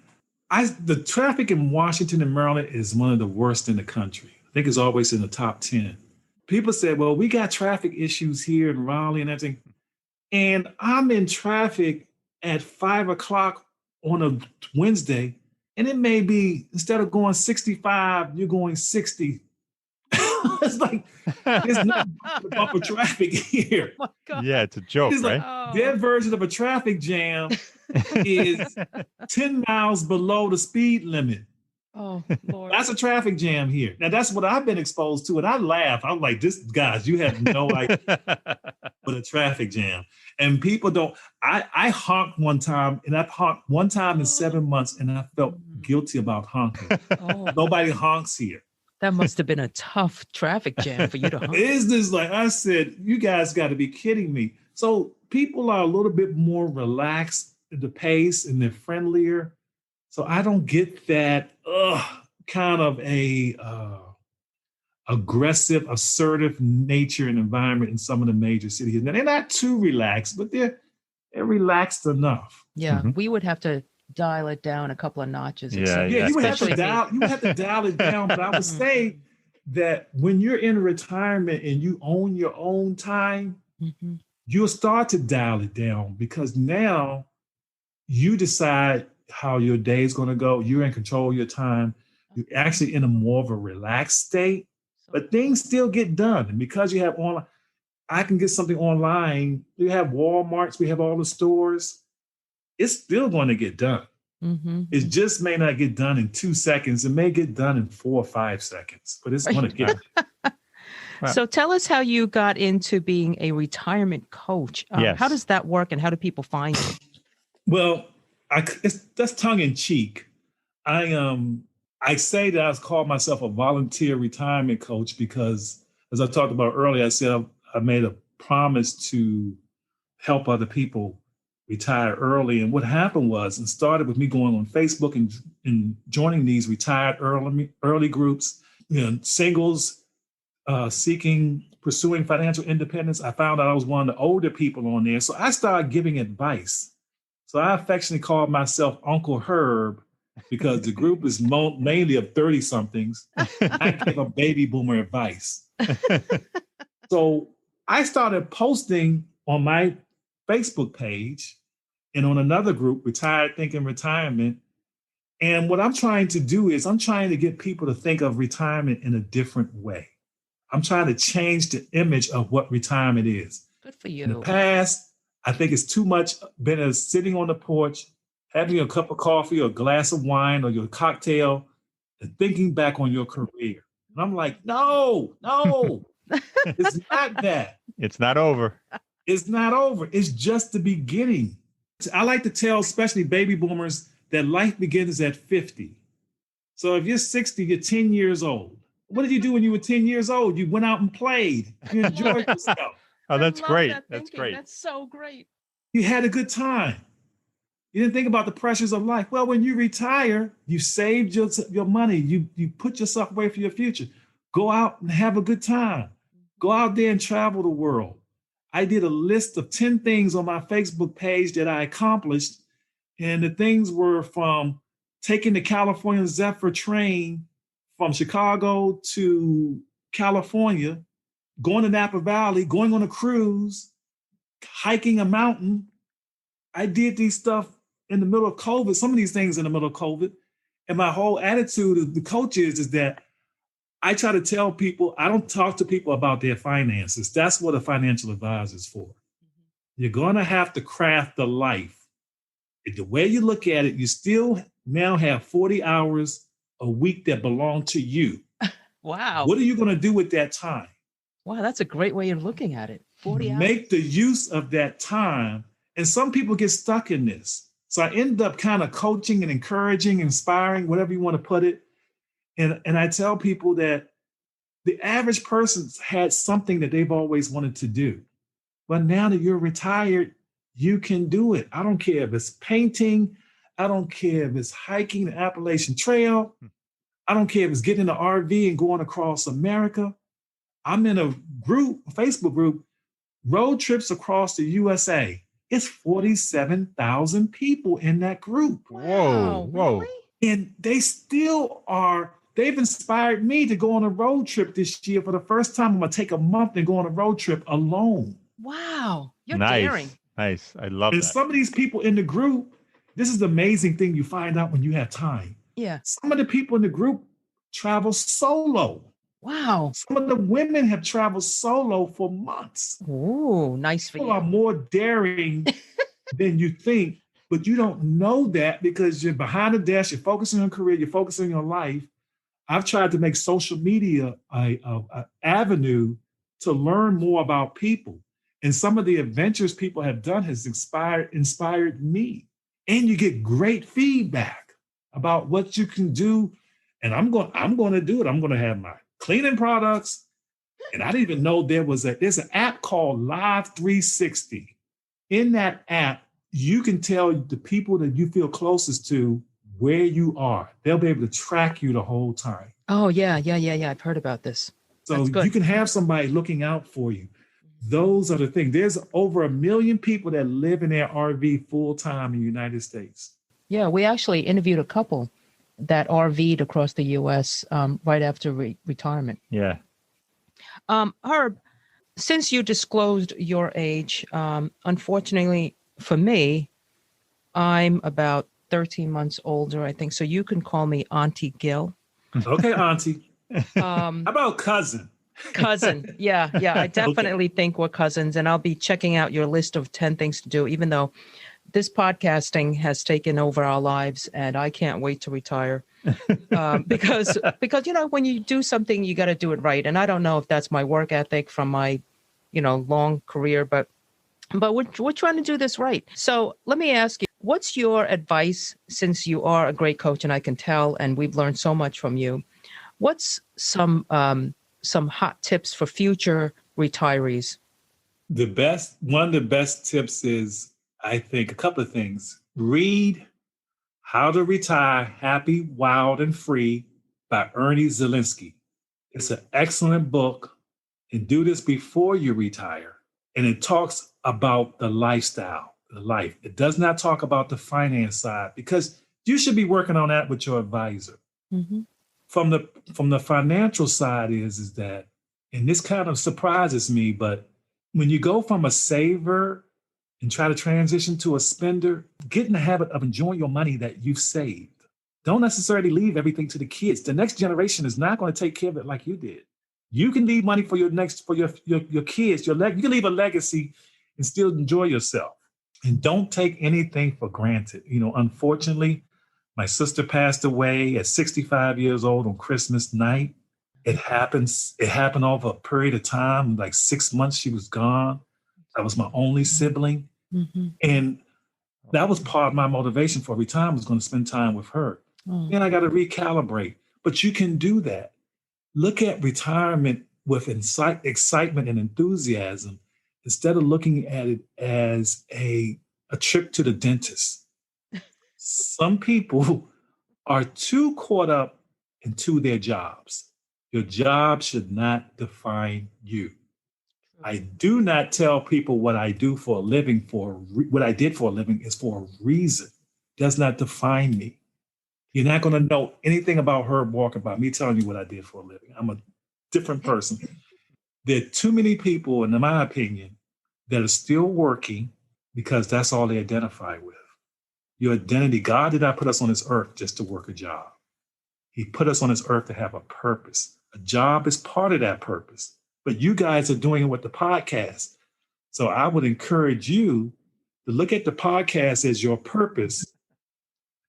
The traffic in Washington and Maryland is one of the worst in the country. I think it's always in the top 10. People say, well, we got traffic issues here in Raleigh and everything. And I'm in traffic at 5 o'clock on a Wednesday. And it may be, instead of going 65, you're going 60. It's like, there's no bumper traffic here. Oh my God. Yeah, it's a joke, It's right? Like, their version of a traffic jam is 10 miles below the speed limit. Oh, Lord. That's a traffic jam here. Now, that's what I've been exposed to. And I laugh. I'm like, guys, you have no idea what a traffic jam. And people don't, I honked one time, and I've honked one time in 7 months, and I felt guilty about honking. Oh. Nobody honks here. That must have been a tough traffic jam for you to honk. Is this like, I said, you guys got to be kidding me. So people are a little bit more relaxed at the pace, and they're friendlier. So I don't get that kind of a aggressive, assertive nature and environment in some of the major cities. Now, they're not too relaxed, but they're relaxed enough. Yeah, Mm-hmm. we would have to dial it down a couple of notches. Yeah, You would have to especially dial it down. But I would say that when you're in retirement and you own your own time, Mm-hmm. you'll start to dial it down because now you decide how your day is going to go. You're in control of your time. You're actually in a more of a relaxed state, but things still get done. And because you have online, I can get something online. You have Walmarts, we have all the stores. It's still going to get done. Mm-hmm. It just may not get done in 2 seconds. It may get done in 4 or 5 seconds, but it's going to get done. Wow. So tell us how you got into being a retirement coach. Yes. How does that work, and how do people find you? Well, that's tongue in cheek. I I say that I call myself a volunteer retirement coach because, as I talked about earlier, I said I made a promise to help other people retire early. And what happened was, it started with me going on Facebook and joining these retired early groups, singles pursuing financial independence. I found out I was one of the older people on there. So I started giving advice. So I affectionately called myself Uncle Herb because the group is mainly of 30-somethings. I give a baby boomer advice. So I started posting on my Facebook page and on another group, Retired Thinking Retirement. And what I'm trying to do is I'm trying to get people to think of retirement in a different way. I'm trying to change the image of what retirement is. Good for you. In the past, I think it's too much been as sitting on the porch, having a cup of coffee or a glass of wine or your cocktail and thinking back on your career. And I'm like, no, it's not that. It's not over. It's not over. It's just the beginning. I like to tell, especially baby boomers, that life begins at 50. So if you're 60, you're 10 years old. What did you do when you were 10 years old? You went out and played. You enjoyed yourself. Oh, that's great. That's great. That's so great. You had a good time. You didn't think about the pressures of life. Well, when you retire, you saved your money. You put yourself away for your future. Go out and have a good time. Go out there and travel the world. I did a list of 10 things on my Facebook page that I accomplished. And the things were from taking the California Zephyr train from Chicago to California, going to Napa Valley, going on a cruise, hiking a mountain. I did these stuff in the middle of COVID, some of these things in the middle of COVID. And my whole attitude of the coach is that I try to tell people, I don't talk to people about their finances. That's what a financial advisor is for. You're going to have to craft the life. The way you look at it, you still now have 40 hours a week that belong to you. Wow. What are you going to do with that time? Wow, that's a great way of looking at it. 40 hours. Make the use of that time. And some people get stuck in this. So I end up kind of coaching and encouraging, inspiring, whatever you want to put it. And I tell people that the average person's had something that they've always wanted to do. But now that you're retired, you can do it. I don't care if it's painting. I don't care if it's hiking the Appalachian Trail. I don't care if it's getting in an RV and going across America. I'm in a Facebook group, Road Trips Across the USA. It's 47,000 people in that group. Whoa. Really? And they've inspired me to go on a road trip this year. For the first time, I'm going to take a month and go on a road trip alone. Wow. You're Nice. daring. Nice. I love And that. some of these people in the group, this is the amazing thing you find out when you have time. Yeah. Some of the people in the group travel solo. Wow. Some of the women have traveled solo for months. Ooh, nice for People you. are more daring than you think, but you don't know that because you're behind the desk, you're focusing on career, you're focusing on your life. I've tried to make social media an avenue to learn more about people. And some of the adventures people have done has inspired me. And you get great feedback about what you can do. And I'm going to do it. I'm going to have my cleaning products. And I didn't even know there's an app called Live 360. In that app, you can tell the people that you feel closest to where you are. They'll be able to track you the whole time. Oh, yeah. I've heard about this. So you can have somebody looking out for you. Those are the things. There's over 1 million people that live in their RV full time in the United States. Yeah, we actually interviewed a couple that RV'd across the U.S. Right after retirement. Yeah. Herb, since you disclosed your age, unfortunately for me, I'm about 13 months older, I think. So you can call me Auntie Gil. Okay, Auntie. How about cousin? Cousin. Yeah. I definitely think we're cousins. And I'll be checking out your list of 10 things to do, even though this podcasting has taken over our lives and I can't wait to retire. Because when you do something, you got to do it right. And I don't know if that's my work ethic from my, long career, but we're trying to do this right. So let me ask you, what's your advice, since you are a great coach and I can tell, and we've learned so much from you? What's some hot tips for future retirees? One of the best tips is, I think, a couple of things. Read How to Retire Happy, Wild, and Free by Ernie Zielinski. It's an excellent book, and do this before you retire. And it talks about the lifestyle, the life. It does not talk about the finance side, because you should be working on that with your advisor. Mm-hmm. From the financial side is that, and this kind of surprises me, but when you go from a saver and try to transition to a spender, get in the habit of enjoying your money that you've saved. Don't necessarily leave everything to the kids. The next generation is not going to take care of it like you did. You can leave money for your kids. You can leave a legacy and still enjoy yourself. And don't take anything for granted. Unfortunately, my sister passed away at 65 years old on Christmas night. It happened over a period of time, like 6 months she was gone. I was my only sibling. Mm-hmm. And that was part of my motivation for retirement, was going to spend time with her. Oh. And I got to recalibrate. But you can do that. Look at retirement with excitement and enthusiasm instead of looking at it as a trip to the dentist. Some people are too caught up into their jobs. Your job should not define you. I do not tell people what I do for a living what I did for a living is for a reason. It does not define me. You're not going to know anything about Herb Walker by me telling you what I did for a living. I'm a different person. There are too many people, in my opinion, that are still working because that's all they identify with. Your identity, God did not put us on this earth just to work a job. He put us on this earth to have a purpose. A job is part of that purpose. But you guys are doing it with the podcast. So I would encourage you to look at the podcast as your purpose,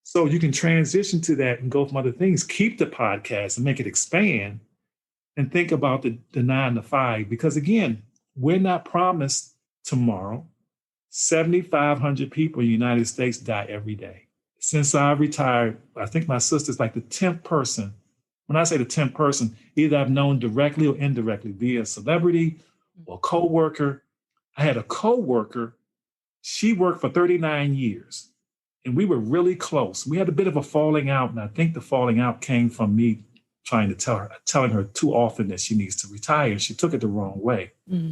so you can transition to that and go from other things. Keep the podcast and make it expand, and think about the 9 to 5. Because again, we're not promised tomorrow. 7,500 people in the United States die every day. Since I retired, I think my sister's like the 10th person. When I say the 10th person, either I've known directly or indirectly via a celebrity or coworker. I had a coworker, she worked for 39 years, and we were really close. We had a bit of a falling out, and I think the falling out came from me telling her too often that she needs to retire. She took it the wrong way. Mm-hmm.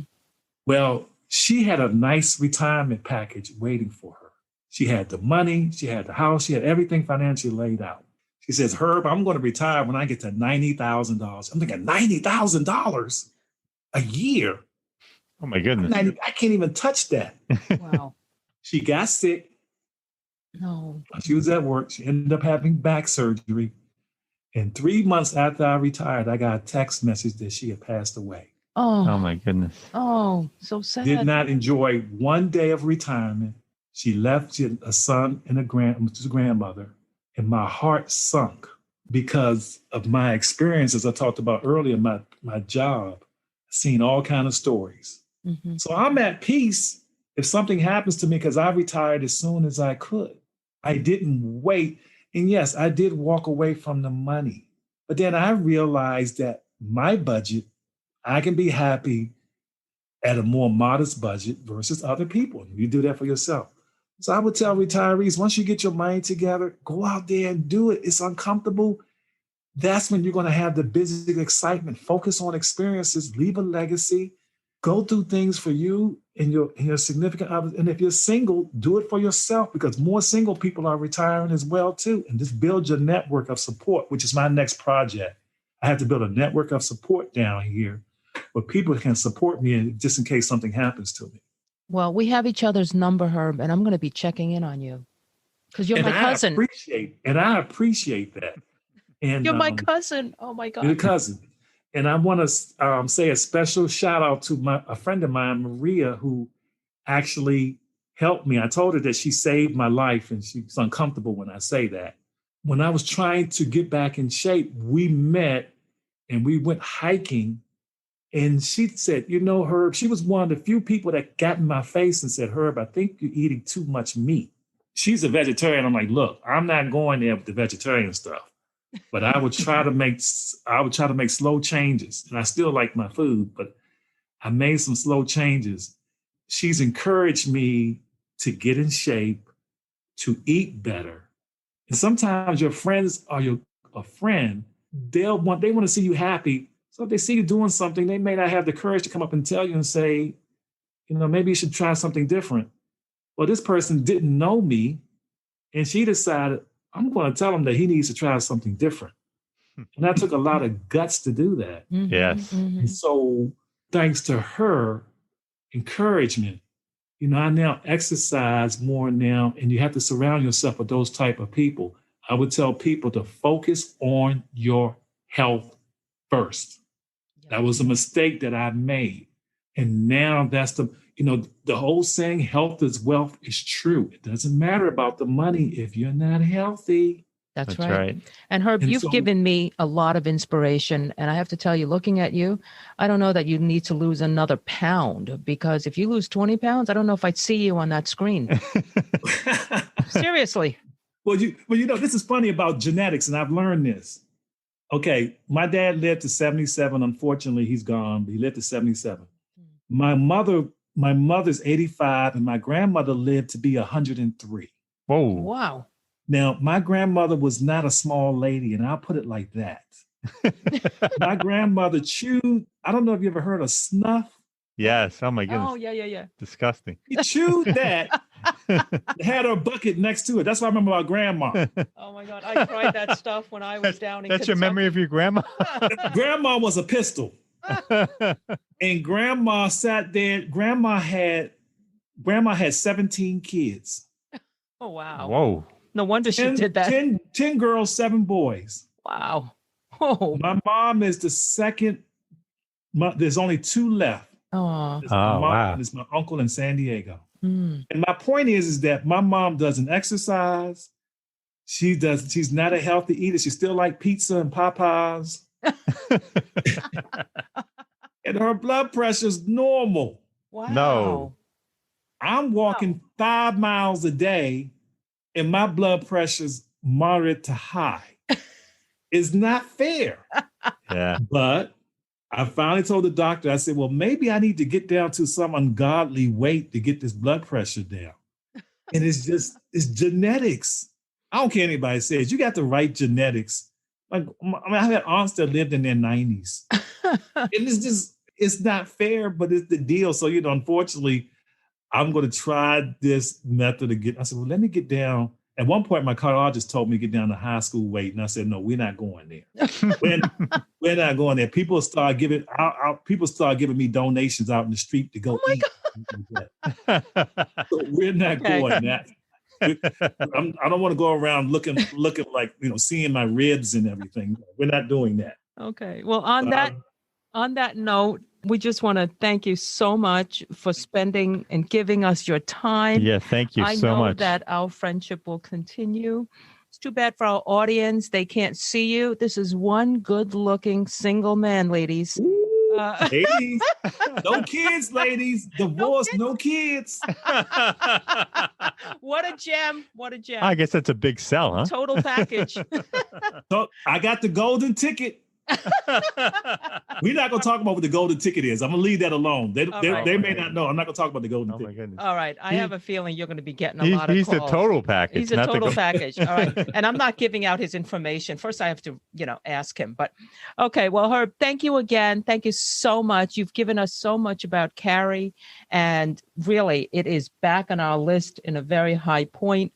Well, she had a nice retirement package waiting for her. She had the money, she had the house, she had everything financially laid out. She says, Herb, I'm going to retire when I get to $90,000. I'm thinking, $90,000 a year? Oh, my goodness. I can't even touch that. Wow. She got sick. No. She was at work. She ended up having back surgery. And 3 months after I retired, I got a text message that she had passed away. Oh, my goodness. Oh, so sad. Did not enjoy one day of retirement. She left. She had a son and a grandmother. And my heart sunk because of my experiences I talked about earlier, my job, seen all kinds of stories. Mm-hmm. So I'm at peace if something happens to me, because I retired as soon as I could. I didn't wait. And yes, I did walk away from the money. But then I realized that my budget, I can be happy at a more modest budget versus other people. You do that for yourself. So I would tell retirees, once you get your money together, go out there and do it. It's uncomfortable. That's when you're going to have the busy excitement. Focus on experiences, leave a legacy, go do things for you and your significant others. And if you're single, do it for yourself, because more single people are retiring as well too. And just build your network of support, which is my next project. I have to build a network of support down here where people can support me just in case something happens to me. Well, we have each other's number, Herb, and I'm going to be checking in on you because you're my cousin. I appreciate that. And you're my cousin. Oh my God. You're a cousin. And I want to say a special shout out to a friend of mine, Maria, who actually helped me. I told her that she saved my life, and she's uncomfortable when I say that. When I was trying to get back in shape, we met and we went hiking. And she said, Herb, she was one of the few people that got in my face and said, Herb, I think you're eating too much meat. she's a vegetarian. I'm like, look, I'm not going there with the vegetarian stuff. But I would try to make slow changes. And I still like my food, but I made some slow changes. She's encouraged me to get in shape, to eat better. And sometimes your friends are a friend, they want to see you happy. So if they see you doing something, they may not have the courage to come up and tell you and say, maybe you should try something different. Well, this person didn't know me, and she decided, I'm going to tell him that he needs to try something different. And that took a lot of guts to do that. Mm-hmm, Yes. mm-hmm. And so thanks to her encouragement, I now exercise more now, and you have to surround yourself with those type of people. I would tell people to focus on your health first. That was a mistake that I made. And now that's the whole saying, health is wealth, is true. It doesn't matter about the money if you're not healthy. That's right. And Herb, you've given me a lot of inspiration. And I have to tell you, looking at you, I don't know that you need to lose another pound, because if you lose 20 pounds, I don't know if I'd see you on that screen. Seriously. Well, this is funny about genetics, and I've learned this. Okay, my dad lived to 77. Unfortunately, he's gone, but he lived to 77. My mother's 85, and my grandmother lived to be 103. Whoa. Wow. Now, my grandmother was not a small lady, and I'll put it like that. My grandmother chewed, I don't know if you ever heard of snuff. Yes. Oh, my goodness. Oh, yeah. Disgusting. She chewed that, had her bucket next to it. That's what I remember about grandma. Oh, my God. I tried that stuff when I was down in That's your memory of your grandma? Grandma was a pistol. And grandma sat there. Grandma had 17 kids. Oh, wow. Whoa. No wonder she did that. 10 girls, 7 boys. Wow. Oh. My mom is the second. There's only 2 left. Oh. There's my mom, wow. and there's my uncle in San Diego. Mm. And my point is that my mom doesn't exercise. She's not a healthy eater. She still like pizza and Popeyes. And her blood pressure's normal. Wow. No. I'm walking 5 miles a day, and my blood pressure's moderate to high. It's not fair. Yeah. But I finally told the doctor, I said, well, maybe I need to get down to some ungodly weight to get this blood pressure down. And it's genetics. I don't care what anybody says. You got the right genetics. Like, I had aunts that lived in their 90s. And it's not fair, but it's the deal. So, unfortunately, I'm going to try this method again. I said, well, let me get down. At one point, my cardiologist told me to get down to high school weight. And I said, no, we're not going there. We're not going there. People start giving me donations out in the street to go eat. So we're not going that. I don't want to go around looking like, seeing my ribs and everything. We're not doing that. Okay. Well, on that note, we just want to thank you so much for spending and giving us your time. Yeah, thank you so much. I know that our friendship will continue. It's too bad for our audience. They can't see you. This is one good-looking single man, ladies. Ladies, no kids, ladies. Divorce, no kids. What a gem. What a gem. I guess that's a big sell, huh? Total package. So I got the golden ticket. We're not going to talk about what the golden ticket is. I'm going to leave that alone. They may not know. I'm not going to talk about the golden ticket. My goodness. All right. I have a feeling you're going to be getting a lot of calls. He's the total package. He's a total package. All right. And I'm not giving out his information. First, I have to, ask him. But okay. Well, Herb, thank you again. Thank you so much. You've given us so much about Cary. And really, it is back on our list in a very high point.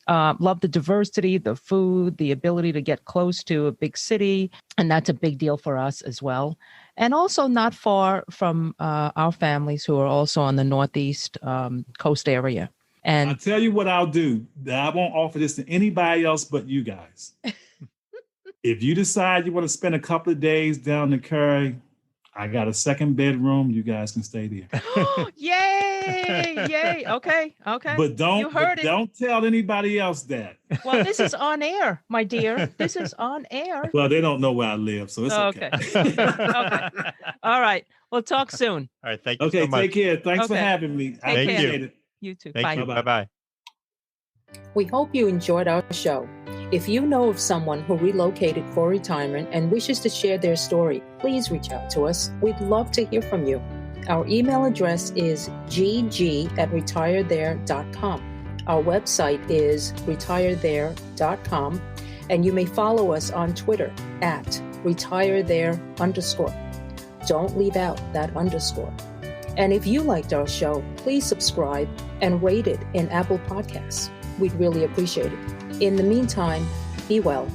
Love the diversity, the food, the ability to get close to a big city. And that's a big deal for us as well. And also not far from our families who are also on the Northeast coast area. And I'll tell you what I'll do. I won't offer this to anybody else but you guys. If you decide you want to spend a couple of days down in Cary, I got a second bedroom. You guys can stay there. Yay! Yay! Okay. But don't tell anybody else that. Well, this is on air, my dear. This is on air. Well, they don't know where I live, so it's okay. Okay. All right. We'll talk soon. All right. Thank you so much. Take care. Thanks for having me. I appreciate it. You too. Thank Bye. you. Bye-bye. We hope you enjoyed our show. If you know of someone who relocated for retirement and wishes to share their story, please reach out to us. We'd love to hear from you. Our email address is gg@retirethere.com. Our website is retirethere.com, and you may follow us on Twitter @retirethere_. Don't leave out that underscore. And if you liked our show, please subscribe and rate it in Apple Podcasts. We'd really appreciate it. In the meantime, be well.